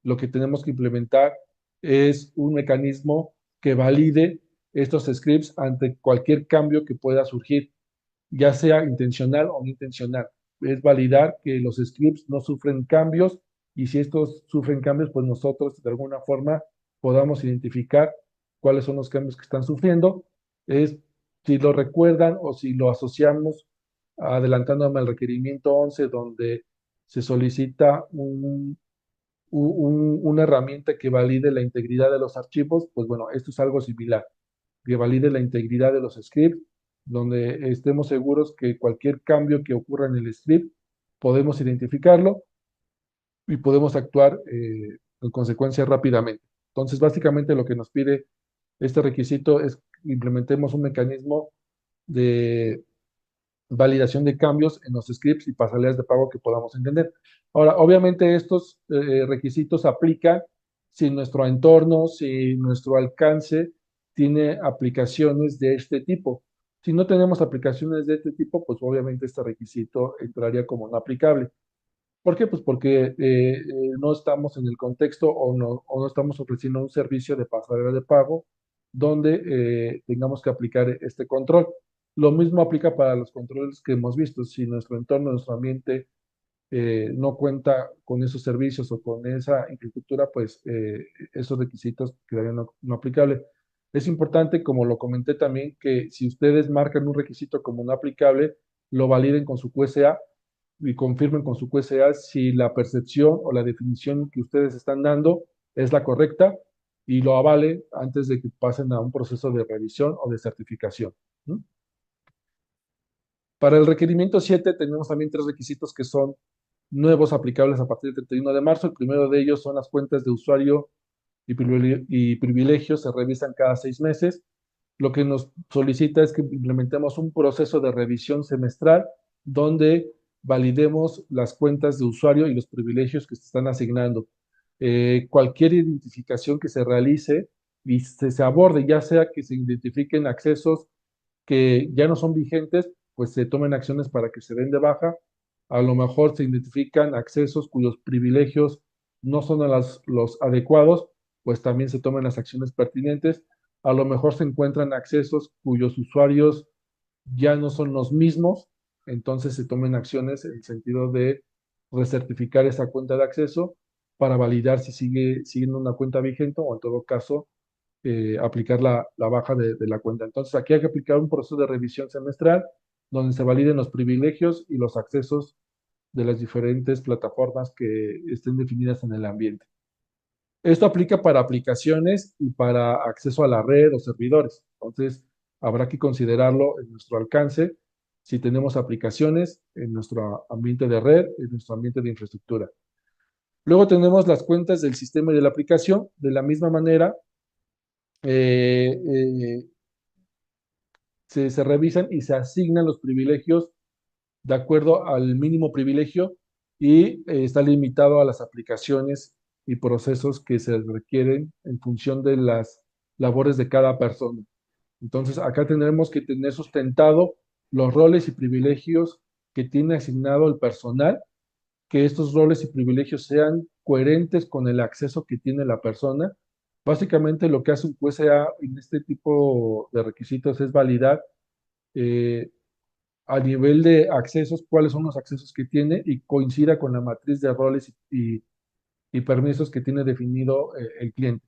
lo que tenemos que implementar es un mecanismo que valide estos scripts ante cualquier cambio que pueda surgir, ya sea intencional o no intencional. Es validar que los scripts no sufren cambios y si estos sufren cambios, pues nosotros de alguna forma podamos identificar cuáles son los cambios que están sufriendo. Es si lo recuerdan o si lo asociamos adelantándome al requerimiento 11, donde se solicita una herramienta que valide la integridad de los archivos, pues bueno, esto es algo similar, que valide la integridad de los scripts, donde estemos seguros que cualquier cambio que ocurra en el script, podemos identificarlo y podemos actuar en consecuencia rápidamente. Entonces, básicamente lo que nos pide este requisito es que implementemos un mecanismo de validación de cambios en los scripts y pasarelas de pago que podamos entender. Ahora, obviamente estos requisitos aplican si nuestro entorno, si nuestro alcance tiene aplicaciones de este tipo. Si no tenemos aplicaciones de este tipo, pues obviamente este requisito entraría como no aplicable. ¿Por qué? Pues porque no estamos en el contexto o no estamos ofreciendo un servicio de pasarela de pago donde tengamos que aplicar este control. Lo mismo aplica para los controles que hemos visto. Si nuestro entorno, nuestro ambiente no cuenta con esos servicios o con esa infraestructura, pues esos requisitos quedarían no aplicables. Es importante, como lo comenté también, que si ustedes marcan un requisito como no aplicable, lo validen con su QSA y confirmen con su QSA si la percepción o la definición que ustedes están dando es la correcta y lo avale antes de que pasen a un proceso de revisión o de certificación. ¿No? Para el requerimiento 7 tenemos también tres requisitos que son nuevos aplicables a partir del 31 de marzo. El primero de ellos son las cuentas de usuario y privilegios se revisan cada 6 meses. Lo que nos solicita es que implementemos un proceso de revisión semestral donde validemos las cuentas de usuario y los privilegios que se están asignando. Cualquier identificación que se realice y se aborde, ya sea que se identifiquen accesos que ya no son vigentes, pues se tomen acciones para que se den de baja. A lo mejor se identifican accesos cuyos privilegios no son los adecuados, pues también se tomen las acciones pertinentes. A lo mejor se encuentran accesos cuyos usuarios ya no son los mismos, entonces se tomen acciones en el sentido de recertificar esa cuenta de acceso para validar si sigue siendo una cuenta vigente o en todo caso aplicar la baja de la cuenta. Entonces, aquí hay que aplicar un proceso de revisión semestral donde se validen los privilegios y los accesos de las diferentes plataformas que estén definidas en el ambiente. Esto aplica para aplicaciones y para acceso a la red o servidores. Entonces, habrá que considerarlo en nuestro alcance si tenemos aplicaciones en nuestro ambiente de red, en nuestro ambiente de infraestructura. Luego tenemos las cuentas del sistema y de la aplicación. De la misma manera, eh, eh, se revisan y se asignan los privilegios de acuerdo al mínimo privilegio y está limitado a las aplicaciones y procesos que se requieren en función de las labores de cada persona. Entonces, acá tendremos que tener sustentado los roles y privilegios que tiene asignado el personal, que estos roles y privilegios sean coherentes con el acceso que tiene la persona. Básicamente lo que hace un QSA en este tipo de requisitos es validar eh, a nivel de accesos, cuáles son los accesos que tiene y coincida con la matriz de roles y permisos que tiene definido el cliente.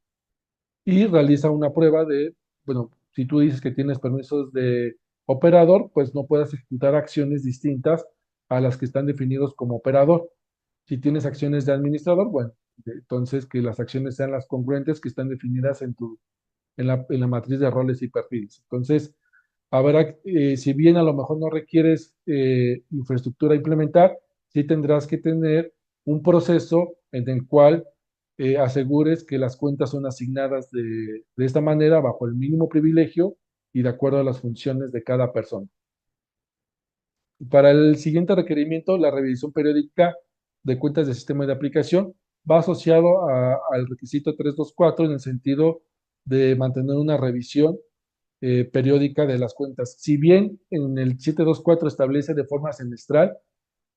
Y realiza una prueba de, bueno, si tú dices que tienes permisos de operador, pues no puedes ejecutar acciones distintas a las que están definidos como operador. Si tienes acciones de administrador, bueno, entonces que las acciones sean las congruentes que están definidas en la matriz de roles y perfiles. Entonces, habrá, si bien a lo mejor no requieres infraestructura a implementar, sí tendrás que tener un proceso en el cual asegures que las cuentas son asignadas de esta manera, bajo el mínimo privilegio y de acuerdo a las funciones de cada persona. Para el siguiente requerimiento, la revisión periódica de cuentas de sistema de aplicación va asociado al requisito 324 en el sentido de mantener una revisión periódica de las cuentas. Si bien en el 724 establece de forma semestral,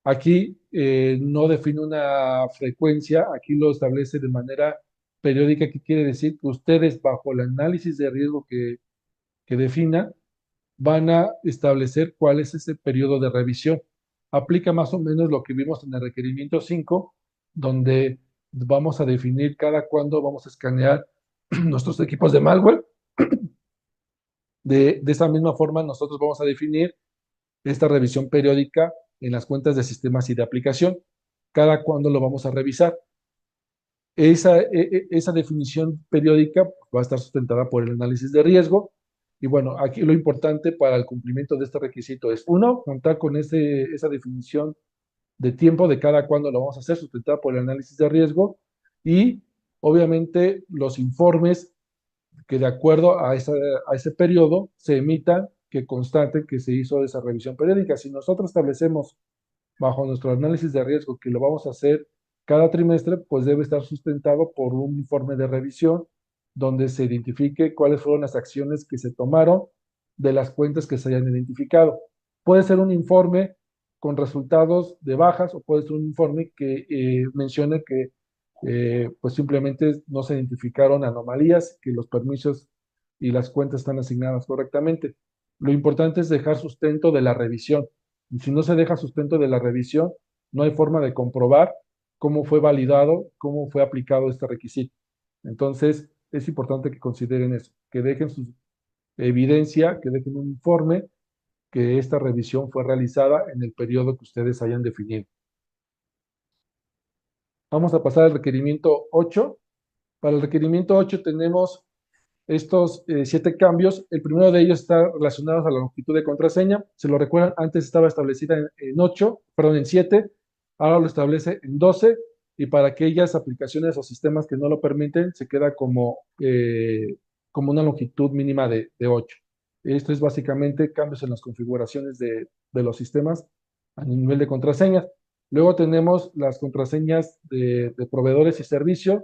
aquí no define una frecuencia, aquí lo establece de manera periódica, que quiere decir que ustedes bajo el análisis de riesgo que defina, van a establecer cuál es ese periodo de revisión. Aplica más o menos lo que vimos en el requerimiento 5, donde vamos a definir cada cuándo vamos a escanear nuestros equipos de malware. De esa misma forma, nosotros vamos a definir esta revisión periódica en las cuentas de sistemas y de aplicación. Cada cuándo lo vamos a revisar. Esa definición periódica va a estar sustentada por el análisis de riesgo. Y bueno, aquí lo importante para el cumplimiento de este requisito es, uno, contar con esa definición de tiempo de cada cuándo lo vamos a hacer, sustentada por el análisis de riesgo. Y obviamente los informes que de acuerdo a ese periodo se emitan, que constaten que se hizo esa revisión periódica. Si nosotros establecemos bajo nuestro análisis de riesgo que lo vamos a hacer cada trimestre, pues debe estar sustentado por un informe de revisión donde se identifique cuáles fueron las acciones que se tomaron de las cuentas que se hayan identificado. Puede ser un informe con resultados de bajas o puede ser un informe que mencione que pues simplemente no se identificaron anomalías, que los permisos y las cuentas están asignadas correctamente. Lo importante es dejar sustento de la revisión. Y si no se deja sustento de la revisión, No hay forma de comprobar cómo fue validado, cómo fue aplicado este requisito. Entonces, es importante que consideren eso, que dejen su evidencia, que dejen un informe que esta revisión fue realizada en el periodo que ustedes hayan definido. Vamos a pasar al requerimiento 8. Para el requerimiento 8 tenemos estos 7 cambios. El primero de ellos está relacionado a la longitud de contraseña. Se lo recuerdan, antes estaba establecida en 8, perdón, en 7, ahora lo establece en 12, y para aquellas aplicaciones o sistemas que no lo permiten, se queda como una longitud mínima de 8. Esto es básicamente cambios en las configuraciones de los sistemas a nivel de contraseñas. Luego tenemos las contraseñas de proveedores y servicios,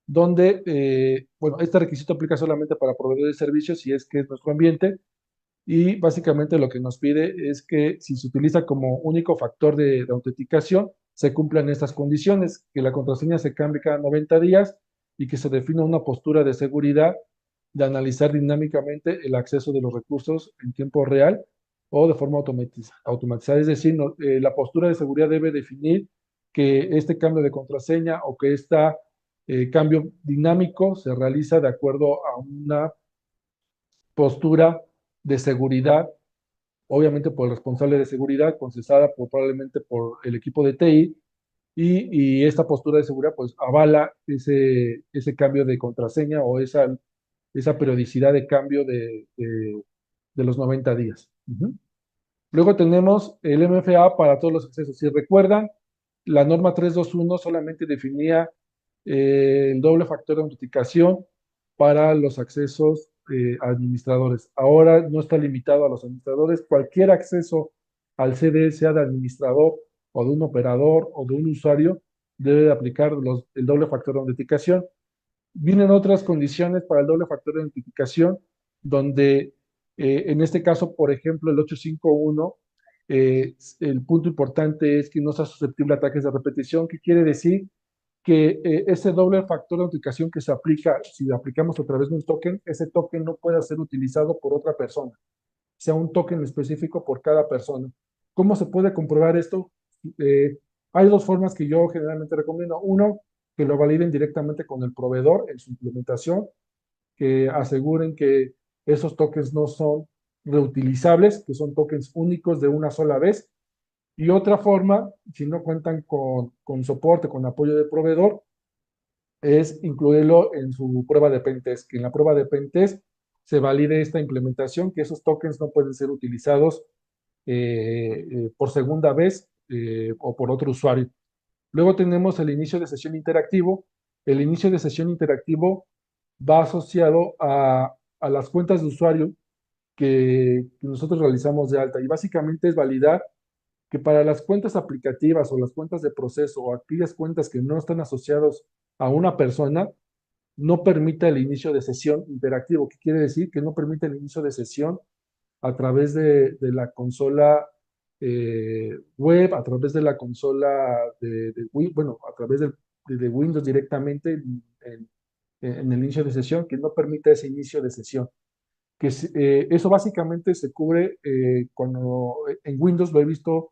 donde, bueno, este requisito aplica solamente para proveedores de servicios si es que es nuestro ambiente, y básicamente lo que nos pide es que si se utiliza como único factor de autenticación, se cumplan estas condiciones, que la contraseña se cambie cada 90 días y que se defina una postura de seguridad de analizar dinámicamente el acceso de los recursos en tiempo real o de forma automatizada. Es decir, la postura de seguridad debe definir que este cambio de contraseña o que este cambio dinámico se realiza de acuerdo a una postura de seguridad, obviamente por el responsable de seguridad, concesada probablemente por el equipo de TI, y esta postura de seguridad pues avala ese cambio de contraseña o esa periodicidad de cambio de los 90 días. Luego tenemos el MFA para todos los accesos. Si recuerdan, la norma 321 solamente definía el doble factor de autenticación para los accesos administradores. Ahora no está limitado a los administradores. Cualquier acceso al CD, sea de administrador o de un operador o de un usuario, debe de aplicar el doble factor de autenticación. Vienen otras condiciones para el doble factor de identificación, donde en este caso, por ejemplo, el 851, el punto importante es que no sea susceptible a ataques de repetición. ¿Qué quiere decir? Que ese doble factor de autenticación que se aplica, si lo aplicamos a través de un token, ese token no puede ser utilizado por otra persona, sea un token específico por cada persona. ¿Cómo se puede comprobar esto? Eh, Hay dos formas que yo generalmente recomiendo. Uno, que lo validen directamente con el proveedor en su implementación, que aseguren que esos tokens no son reutilizables, que son tokens únicos de una sola vez. Y otra forma, si no cuentan con soporte, con apoyo del proveedor, es incluirlo en su prueba de pentest, que en la prueba de pentest se valide esta implementación, que esos tokens no pueden ser utilizados por segunda vez o por otro usuario. Luego tenemos el inicio de sesión interactivo. El inicio de sesión interactivo va asociado a las cuentas de usuario que nosotros realizamos de alta, y básicamente es validar que para las cuentas aplicativas o las cuentas de proceso o aquellas cuentas que no están asociados a una persona, no permita el inicio de sesión interactivo. ¿Qué quiere decir? Que no permite el inicio de sesión a través de la consola web, a través de la consola bueno, a través de Windows directamente en el inicio de sesión, que no permite ese inicio de sesión. Eso básicamente se cubre cuando en Windows lo he visto,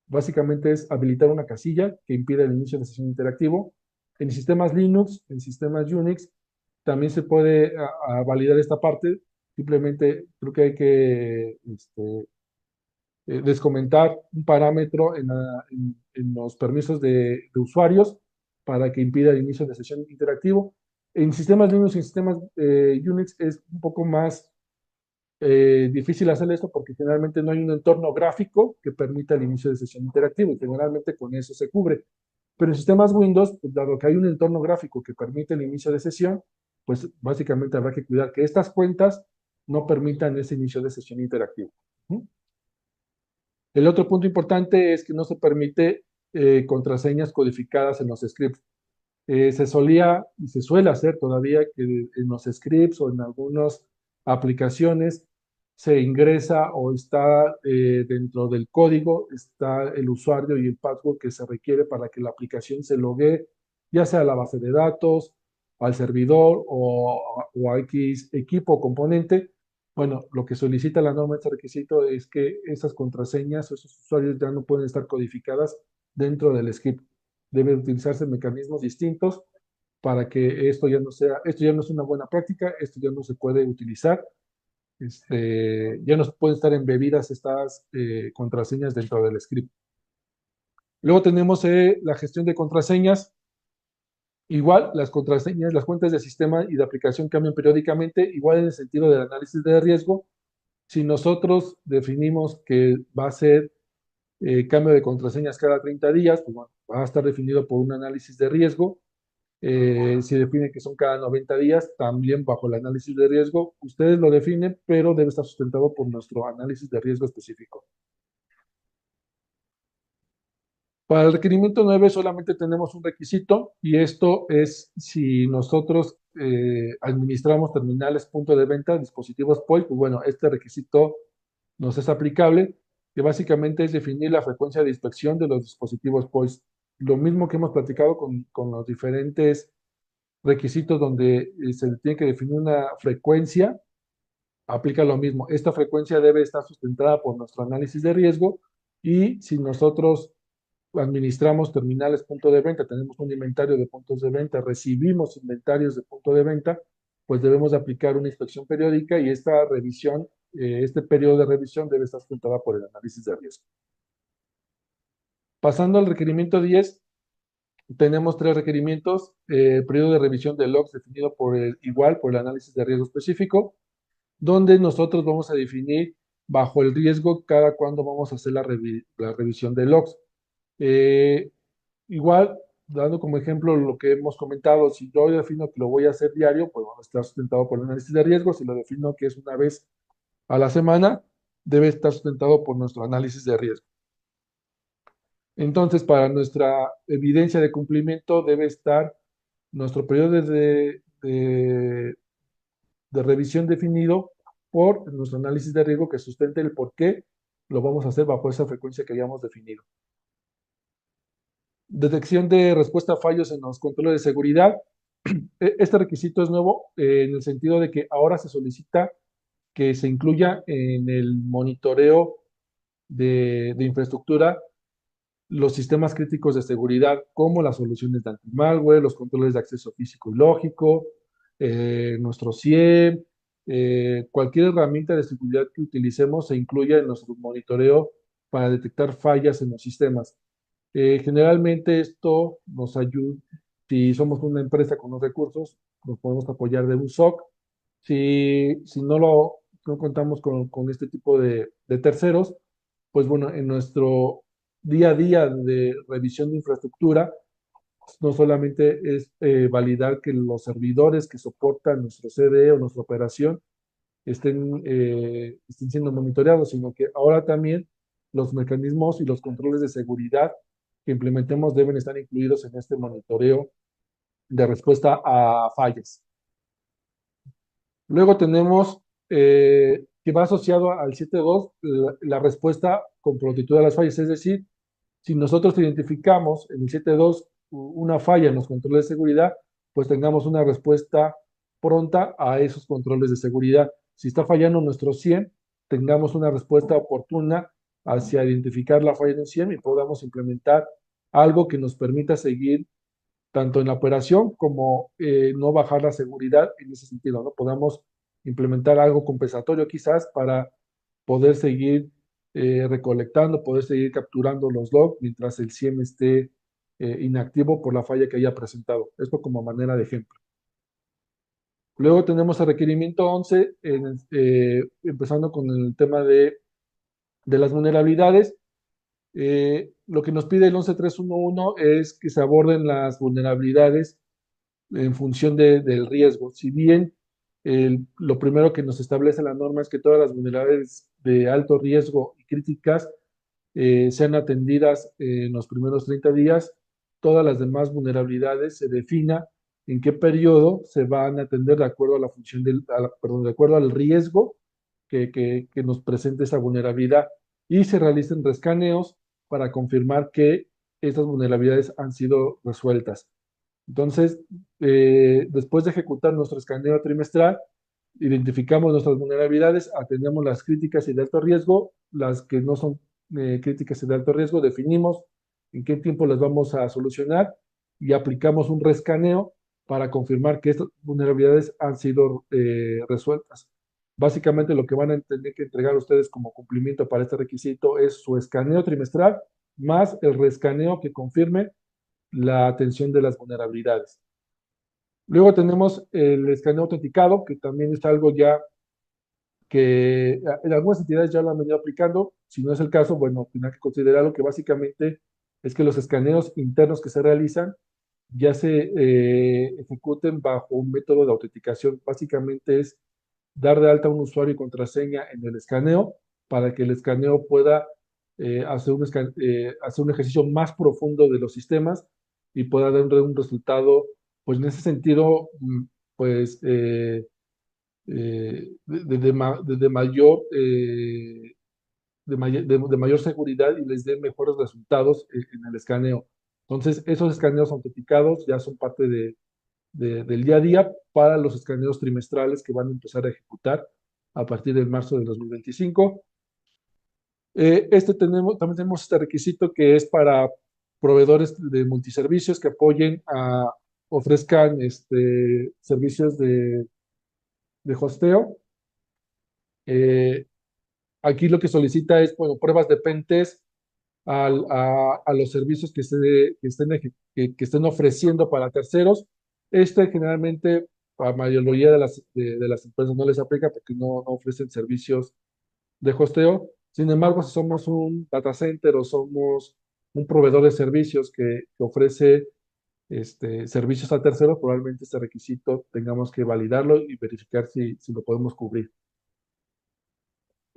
básicamente es habilitar una casilla que impide el inicio de sesión interactivo. En sistemas Linux, en sistemas Unix, también se puede validar esta parte. Simplemente creo que hay que descomentar un parámetro en los permisos de usuarios para que impida el inicio de sesión interactivo. En sistemas Linux y en sistemas Unix es un poco más difícil hacer esto porque generalmente no hay un entorno gráfico que permita el inicio de sesión interactivo, y generalmente con eso se cubre. Pero en sistemas Windows, pues, dado que hay un entorno gráfico que permite el inicio de sesión, pues básicamente habrá que cuidar que estas cuentas no permitan ese inicio de sesión interactivo. El otro punto importante es que no se permite contraseñas codificadas en los scripts. Se solía y se suele hacer todavía que en los scripts o en algunas aplicaciones se ingresa o está dentro del código, está el usuario y el password que se requiere para que la aplicación se logue, ya sea a la base de datos, al servidor o a X equipo o componente. Bueno, lo que solicita la norma, este requisito, es que esas contraseñas o esos usuarios ya no pueden estar codificadas dentro del script. Deben utilizarse mecanismos distintos para que esto ya no es una buena práctica, esto ya no se puede utilizar, ya no pueden estar embebidas estas contraseñas dentro del script. Luego tenemos la gestión de contraseñas. Igual, las contraseñas, las cuentas de sistema y de aplicación cambian periódicamente, igual en el sentido del análisis de riesgo. Si nosotros definimos que va a ser cambio de contraseñas cada 30 días, pues bueno, va a estar definido por un análisis de riesgo. Si define que son cada 90 días, también bajo el análisis de riesgo, ustedes lo definen, pero debe estar sustentado por nuestro análisis de riesgo específico. Para el requerimiento 9 solamente tenemos un requisito y esto es si nosotros administramos terminales punto de venta, dispositivos POI, pues bueno, este requisito nos es aplicable, que básicamente es definir la frecuencia de inspección de los dispositivos POI. Lo mismo que hemos platicado con los diferentes requisitos donde se tiene que definir una frecuencia, aplica lo mismo. Esta frecuencia debe estar sustentada por nuestro análisis de riesgo y si nosotros administramos terminales punto de venta, tenemos un inventario de puntos de venta, recibimos inventarios de punto de venta, pues debemos de aplicar una inspección periódica y esta revisión, este periodo de revisión debe estar sustentada por el análisis de riesgo. Pasando al requerimiento 10, tenemos tres requerimientos, periodo de revisión de logs definido por el análisis de riesgo específico, donde nosotros vamos a definir bajo el riesgo cada cuándo vamos a hacer la revisión de logs. Eh, Igual, dando como ejemplo lo que hemos comentado, si yo defino que lo voy a hacer diario, pues va a estar sustentado por el análisis de riesgo. Si lo defino que es una vez a la semana, debe estar sustentado por nuestro análisis de riesgo. Entonces, para nuestra evidencia de cumplimiento debe estar nuestro periodo de revisión definido por nuestro análisis de riesgo que sustente el por qué lo vamos a hacer bajo esa frecuencia que hayamos definido. Detección de respuesta a fallos en los controles de seguridad. Este requisito es nuevo en el sentido de que ahora se solicita que se incluya en el monitoreo de infraestructura los sistemas críticos de seguridad, como las soluciones de anti-malware, los controles de acceso físico y lógico, nuestro CIEM, cualquier herramienta de seguridad que utilicemos se incluya en nuestro monitoreo para detectar fallas en los sistemas. Generalmente esto nos ayuda, si somos una empresa con los recursos, nos podemos apoyar de un SOC. Si no contamos con este tipo de terceros, pues bueno, en nuestro día a día de revisión de infraestructura, no solamente es validar que los servidores que soportan nuestro CDE o nuestra operación estén siendo monitoreados, sino que ahora también los mecanismos y los controles de seguridad que implementemos deben estar incluidos en este monitoreo de respuesta a fallas. Luego tenemos que va asociado al 7.2 la respuesta con prontitud a las fallas, es decir, si nosotros identificamos en el 7.2 una falla en los controles de seguridad, pues tengamos una respuesta pronta a esos controles de seguridad. Si está fallando nuestro 100, tengamos una respuesta oportuna hacia identificar la falla en el 100 y podamos implementar algo que nos permita seguir tanto en la operación como no bajar la seguridad en ese sentido, ¿no? Podamos implementar algo compensatorio quizás para poder seguir recolectando, poder seguir capturando los logs mientras el SIEM esté inactivo por la falla que haya presentado. Esto como manera de ejemplo. Luego tenemos el requerimiento 11, empezando con el tema de las vulnerabilidades. Lo que nos pide el 11.311 es que se aborden las vulnerabilidades en función del riesgo. Si bien lo primero que nos establece la norma es que todas las vulnerabilidades de alto riesgo y críticas sean atendidas en los primeros 30 días, todas las demás vulnerabilidades se defina en qué periodo se van a atender de acuerdo a la función perdón, de acuerdo al riesgo que nos presente esa vulnerabilidad y se realicen rescaneos para confirmar que estas vulnerabilidades han sido resueltas. Entonces, después de ejecutar nuestro escaneo trimestral, identificamos nuestras vulnerabilidades, atendemos las críticas y de alto riesgo, las que no son críticas y de alto riesgo, definimos en qué tiempo las vamos a solucionar y aplicamos un rescaneo para confirmar que estas vulnerabilidades han sido resueltas. Básicamente lo que van a tener que entregar ustedes como cumplimiento para este requisito es su escaneo trimestral más el rescaneo que confirme la atención de las vulnerabilidades. Luego tenemos el escaneo autenticado, que también es algo ya que en algunas entidades ya lo han venido aplicando. Si no es el caso, bueno, tendrán que considerarlo, que básicamente es que los escaneos internos que se realizan ya se ejecuten bajo un método de autenticación. Básicamente es dar de alta un usuario y contraseña en el escaneo para que el escaneo pueda hacer un ejercicio más profundo de los sistemas y pueda dar un resultado, pues en ese sentido, pues de mayor, de mayor seguridad y les dé mejores resultados en el escaneo. Entonces, esos escaneos autenticados ya son parte del día a día para los escaneos trimestrales que van a empezar a ejecutar a partir de marzo de 2025. También tenemos este requisito que es para proveedores de multiservicios que ofrezcan servicios de hosteo. Eh, Aquí lo que solicita es, bueno, pruebas de pentest a los servicios que estén ofreciendo para terceros. Generalmente a la mayoría de las empresas no les aplica porque no ofrecen servicios de hosteo. Sin embargo, si somos un data center o somos un proveedor de servicios que ofrece servicios a terceros, probablemente este requisito tengamos que validarlo y verificar si lo podemos cubrir.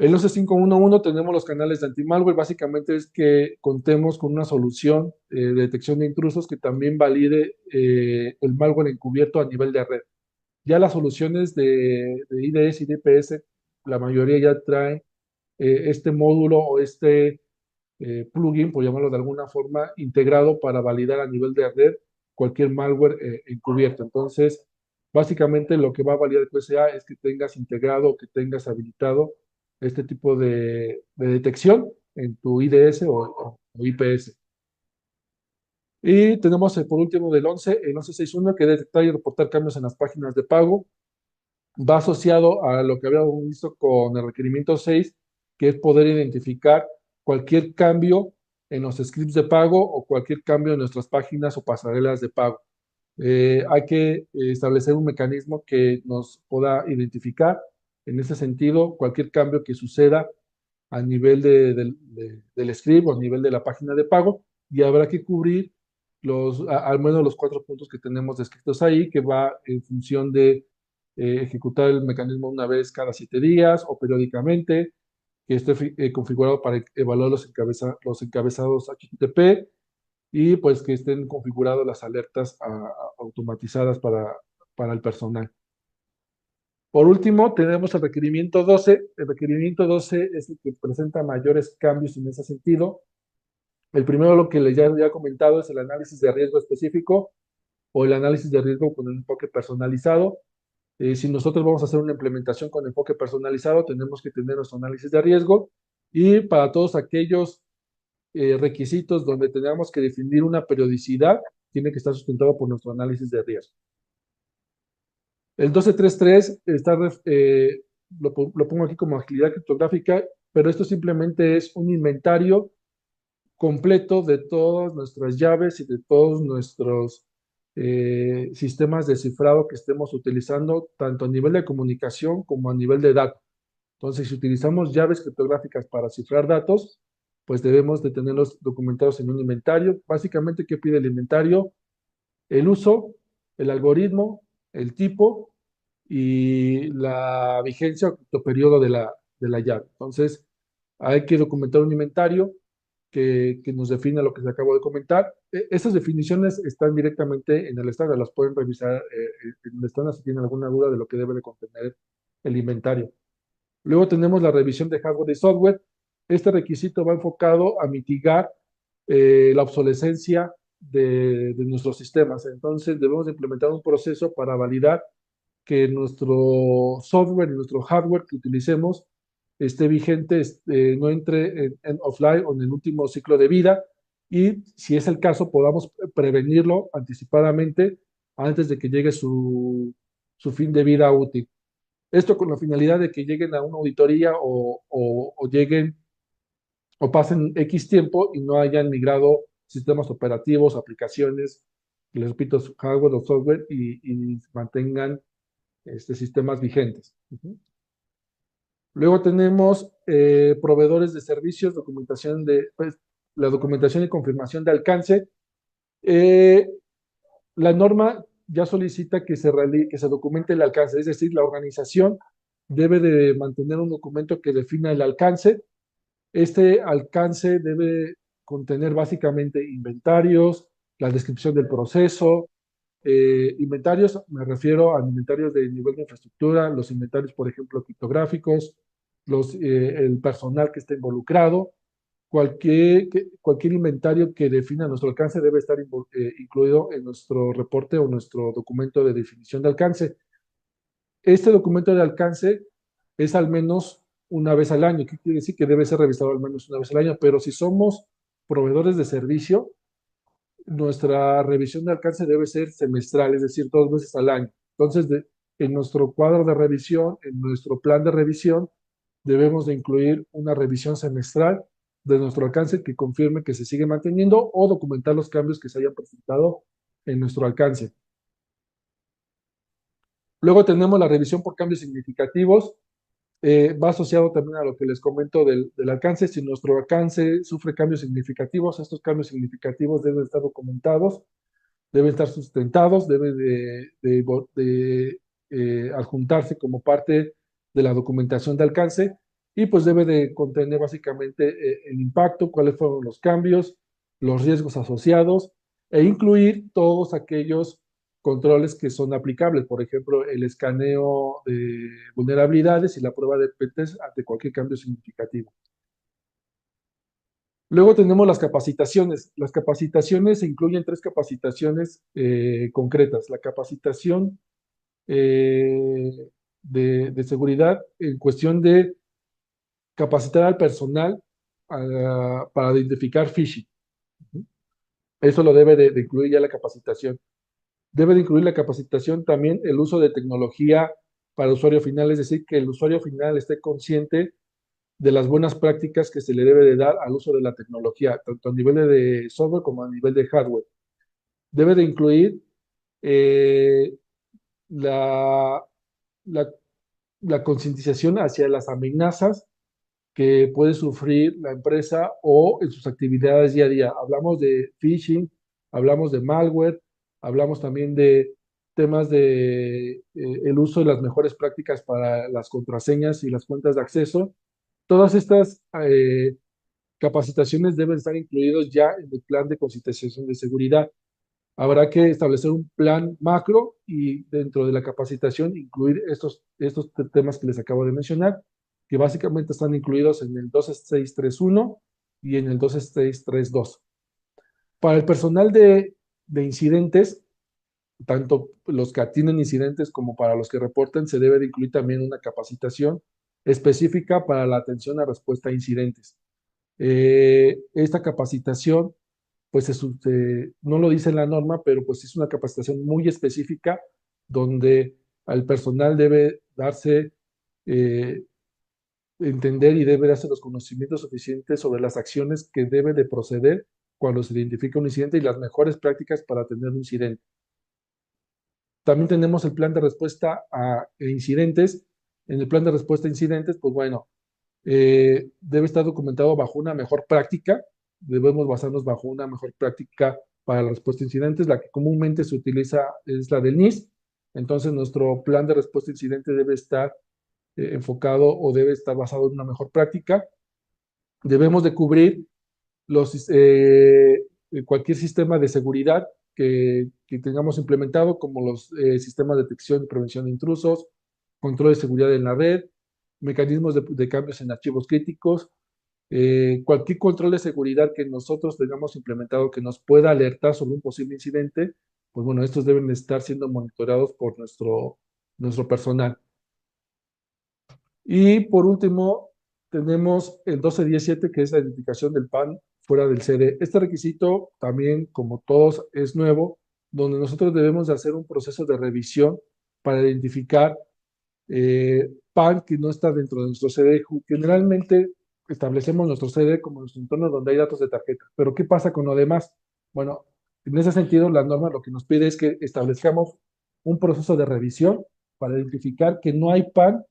En los 511 tenemos los canales de anti-malware. Básicamente es que contemos con una solución de detección de intrusos que también valide el malware encubierto a nivel de red. Ya las soluciones de IDS y DPS, la mayoría ya traen este módulo o plugin, por llamarlo de alguna forma, integrado para validar a nivel de red cualquier malware encubierto. Entonces, básicamente lo que va a validar el QSA es que tengas integrado o que tengas habilitado este tipo de detección en tu IDS o IPS. Y tenemos por último el 1161, que es detectar y reportar cambios en las páginas de pago. Va asociado a lo que habíamos visto con el requerimiento 6, que es poder identificar cualquier cambio en los scripts de pago o cualquier cambio en nuestras páginas o pasarelas de pago. Hay que establecer un mecanismo que nos pueda identificar, en ese sentido, cualquier cambio que suceda a nivel del script o a nivel de la página de pago, y habrá que cubrir al menos los 4 puntos que tenemos descritos ahí, que va en función de ejecutar el mecanismo una vez cada 7 días o periódicamente, que esté configurado para evaluar los encabezados HTTP y pues que estén configuradas las alertas automatizadas para el personal. Por último, tenemos el requerimiento 12. El requerimiento 12 es el que presenta mayores cambios en ese sentido. El primero, lo que les ya había comentado, es el análisis de riesgo específico o el análisis de riesgo con un enfoque personalizado. Si nosotros vamos a hacer una implementación con enfoque personalizado, tenemos que tener nuestro análisis de riesgo, y para todos aquellos requisitos donde tengamos que definir una periodicidad, tiene que estar sustentado por nuestro análisis de riesgo. El 1233 lo pongo aquí como agilidad criptográfica, pero esto simplemente es un inventario completo de todas nuestras llaves y de todos nuestros sistemas de cifrado que estemos utilizando, tanto a nivel de comunicación como a nivel de datos. Entonces, si utilizamos llaves criptográficas para cifrar datos, pues debemos de tenerlos documentados en un inventario. Básicamente, ¿qué pide el inventario? El uso, el algoritmo, el tipo y la vigencia o periodo de la llave. Entonces, hay que documentar un inventario que nos defina lo que les acabo de comentar. Esas definiciones están directamente en el estándar, las pueden revisar en el estándar si tienen alguna duda de lo que debe de contener el inventario. Luego tenemos la revisión de hardware y software. Este requisito va enfocado a mitigar la obsolescencia de nuestros sistemas. Entonces, debemos de implementar un proceso para validar que nuestro software y nuestro hardware que utilicemos esté vigente, no entre en offline o en el último ciclo de vida, y, si es el caso, podamos prevenirlo anticipadamente antes de que llegue su fin de vida útil. Esto con la finalidad de que lleguen a una auditoría o lleguen o pasen X tiempo y no hayan migrado sistemas operativos, aplicaciones, les repito, hardware o software, y mantengan sistemas vigentes. Luego tenemos proveedores de servicios, documentación pues, la documentación y confirmación de alcance. Eh, la norma ya solicita que se documente el alcance, es decir, la organización debe de mantener un documento que defina el alcance. Este alcance debe contener básicamente inventarios, la descripción del proceso. Inventarios, me refiero a inventarios de nivel de infraestructura, los inventarios, por ejemplo, criptográficos, el personal que esté involucrado. Cualquier inventario que defina nuestro alcance debe estar incluido en nuestro reporte o nuestro documento de definición de alcance. Este documento de alcance es al menos una vez al año. ¿Qué quiere decir? Que debe ser revisado al menos una vez al año, pero si somos proveedores de servicio, nuestra revisión de alcance debe ser semestral, es decir, 2 veces al año. Entonces, en nuestro cuadro de revisión, en nuestro plan de revisión, debemos de incluir una revisión semestral de nuestro alcance que confirme que se sigue manteniendo o documentar los cambios que se hayan presentado en nuestro alcance. Luego tenemos la revisión por cambios significativos. Va asociado también a lo que les comento del alcance. Si nuestro alcance sufre cambios significativos, estos cambios significativos deben estar documentados, deben estar sustentados, deben adjuntarse como parte de la documentación de alcance, y pues debe de contener básicamente el impacto, cuáles fueron los cambios, los riesgos asociados, e incluir todos aquellos controles que son aplicables, por ejemplo, el escaneo de vulnerabilidades y la prueba de PETES ante cualquier cambio significativo. Luego tenemos las capacitaciones. Las capacitaciones incluyen 3 capacitaciones concretas. La capacitación de seguridad en cuestión de capacitar al personal para identificar phishing. Eso lo debe de incluir ya la capacitación. Debe de incluir la capacitación también el uso de tecnología para el usuario final, es decir, que el usuario final esté consciente de las buenas prácticas que se le debe de dar al uso de la tecnología, tanto a nivel de software como a nivel de hardware. Debe de incluir eh, la, la, la concientización hacia las amenazas que puede sufrir la empresa o en sus actividades día a día. Hablamos de phishing, hablamos de malware, hablamos también de temas de el uso de las mejores prácticas para las contraseñas y las cuentas de acceso. Todas estas capacitaciones deben estar incluidos ya en el plan de concientización de seguridad. Habrá que establecer un plan macro y dentro de la capacitación incluir estos temas que les acabo de mencionar, que básicamente están incluidos en el 12631 y en el 12632. Para el personal de incidentes, tanto los que atienden incidentes como para los que reportan, se debe de incluir también una capacitación específica para la atención a respuesta a incidentes. Esta capacitación, pues no lo dice la norma, pero pues es una capacitación muy específica donde al personal debe darse, eh, entender y debe darse los conocimientos suficientes sobre las acciones que debe de proceder cuando se identifica un incidente y las mejores prácticas para atender un incidente. También tenemos el plan de respuesta a incidentes. En el plan de respuesta a incidentes, pues bueno, debe estar documentado bajo una mejor práctica. Debemos basarnos bajo una mejor práctica para la respuesta a incidentes. La que comúnmente se utiliza es la del NIST. Entonces, nuestro plan de respuesta a incidentes debe estar enfocado o debe estar basado en una mejor práctica. Debemos de cubrir cualquier sistema de seguridad que tengamos implementado, como los sistemas de detección y prevención de intrusos, control de seguridad en la red, mecanismos de cambios en archivos críticos, cualquier control de seguridad que nosotros tengamos implementado que nos pueda alertar sobre un posible incidente, pues bueno, estos deben estar siendo monitoreados por nuestro personal. Y por último, tenemos el 1217, que es la identificación del fuera del CD. Este requisito también, como todos, es nuevo, donde nosotros debemos de hacer un proceso de revisión para identificar PAN que no está dentro de nuestro CD. Generalmente establecemos nuestro CD como nuestro entorno donde hay datos de tarjeta. Pero ¿qué pasa con lo demás? Bueno, en ese sentido, la norma lo que nos pide es que establezcamos un proceso de revisión para identificar que no hay PAN,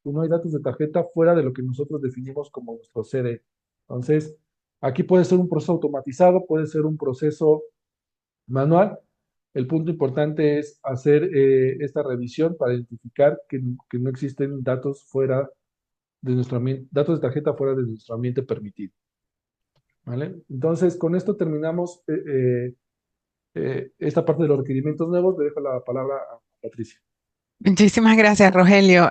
que no hay datos de tarjeta fuera de lo que nosotros definimos como nuestro CD. Entonces, aquí puede ser un proceso automatizado, puede ser un proceso manual. El punto importante es hacer esta revisión para identificar que no existen datos fuera de nuestro ambiente, datos de tarjeta fuera de nuestro ambiente permitido. ¿Vale? Entonces, con esto terminamos esta parte de los requerimientos nuevos. Le dejo la palabra a Patricia. Muchísimas gracias, Rogelio.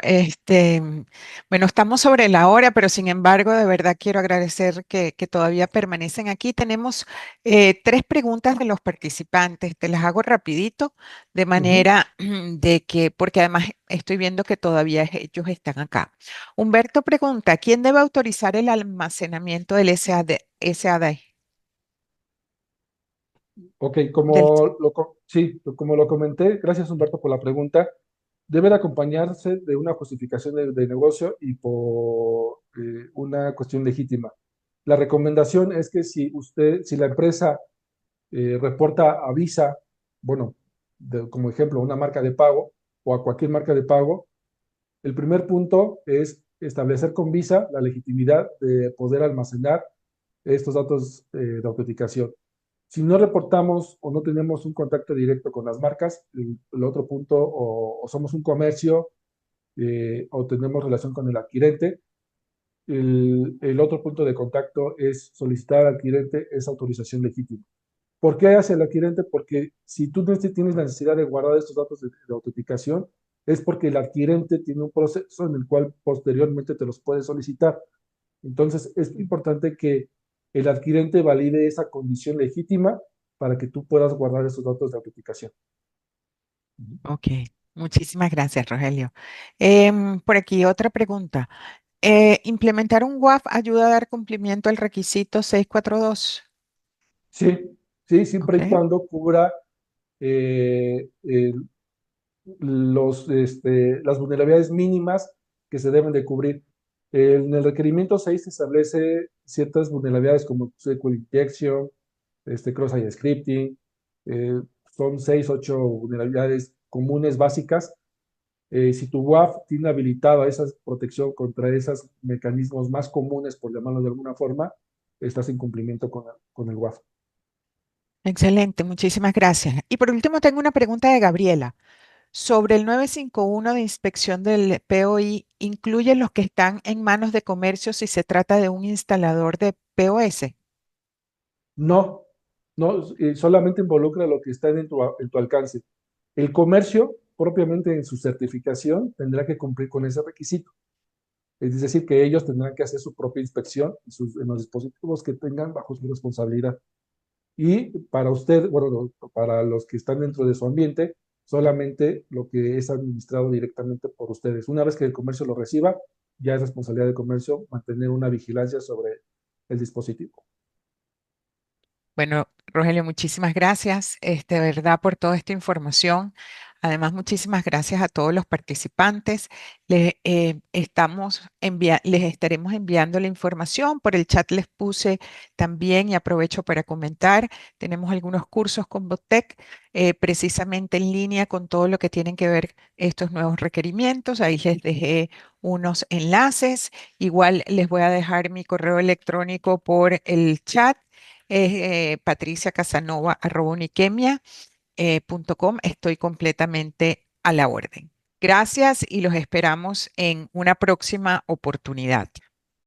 Bueno, estamos sobre la hora, pero sin embargo, de verdad quiero agradecer que todavía permanecen aquí. Tenemos tres preguntas de los participantes. Te las hago rapidito, de Ujú. manera de que, porque además estoy viendo que todavía ellos están acá. Humberto pregunta, ¿quién debe autorizar el almacenamiento del SAD? Ok, Del, sí, como lo comenté, gracias Humberto por la pregunta. Debe de acompañarse de una justificación de negocio y por una cuestión legítima. La recomendación es que si la empresa reporta a Visa, bueno, como ejemplo, una marca de pago o a cualquier marca de pago, el primer punto es establecer con Visa la legitimidad de poder almacenar estos datos de autenticación. Si no reportamos o no tenemos un contacto directo con las marcas, el otro punto, o somos un comercio o tenemos relación con el adquirente, el otro punto de contacto es solicitar al adquirente esa autorización legítima. ¿Por qué hace el adquirente? Porque si tú no tienes la necesidad de guardar estos datos de autenticación, es porque el adquirente tiene un proceso en el cual posteriormente te los puede solicitar. Entonces, es importante que el adquirente valide esa condición legítima para que tú puedas guardar esos datos de autenticación. ok, muchísimas gracias, Rogelio. Por aquí otra pregunta. ¿Implementar un WAF ayuda a dar cumplimiento al requisito 642? Sí, sí, siempre y Ok, cuando cubra eh, el- las vulnerabilidades mínimas que se deben de cubrir. En el requerimiento 6 se establece ciertas vulnerabilidades como SQL injection, cross-site scripting, eh, son 6, 8 vulnerabilidades comunes básicas. Si tu WAF tiene habilitada esa protección contra esos mecanismos más comunes, por llamarlo de alguna forma, estás en cumplimiento con el WAF. excelente, muchísimas gracias. Y por último, tengo una pregunta de Gabriela. Sobre el 951 de inspección del POI, ¿incluye los que están en manos de comercio si se trata de un instalador de POS? No, no, solamente involucra lo que está en tu alcance. El comercio, propiamente en su certificación, tendrá que cumplir con ese requisito. Es decir, que ellos tendrán que hacer su propia inspección en los dispositivos que tengan bajo su responsabilidad. Y para usted, bueno, para los que están dentro de su ambiente, solamente lo que es administrado directamente por ustedes. Una vez que el comercio lo reciba, ya es responsabilidad del comercio mantener una vigilancia sobre el dispositivo. Bueno, Rogelio, muchísimas gracias, de verdad, por toda esta información. Además, muchísimas gracias a todos los participantes. Les estaremos enviando la información. Por el chat les puse también, y aprovecho para comentar, tenemos algunos cursos con Botec, precisamente en línea con todo lo que tienen que ver estos nuevos requerimientos. Ahí les dejé unos enlaces. Igual les voy a dejar mi correo electrónico por el chat es patriciacasanova@uniquemia.com. Estoy completamente a la orden. Gracias y los esperamos en una próxima oportunidad.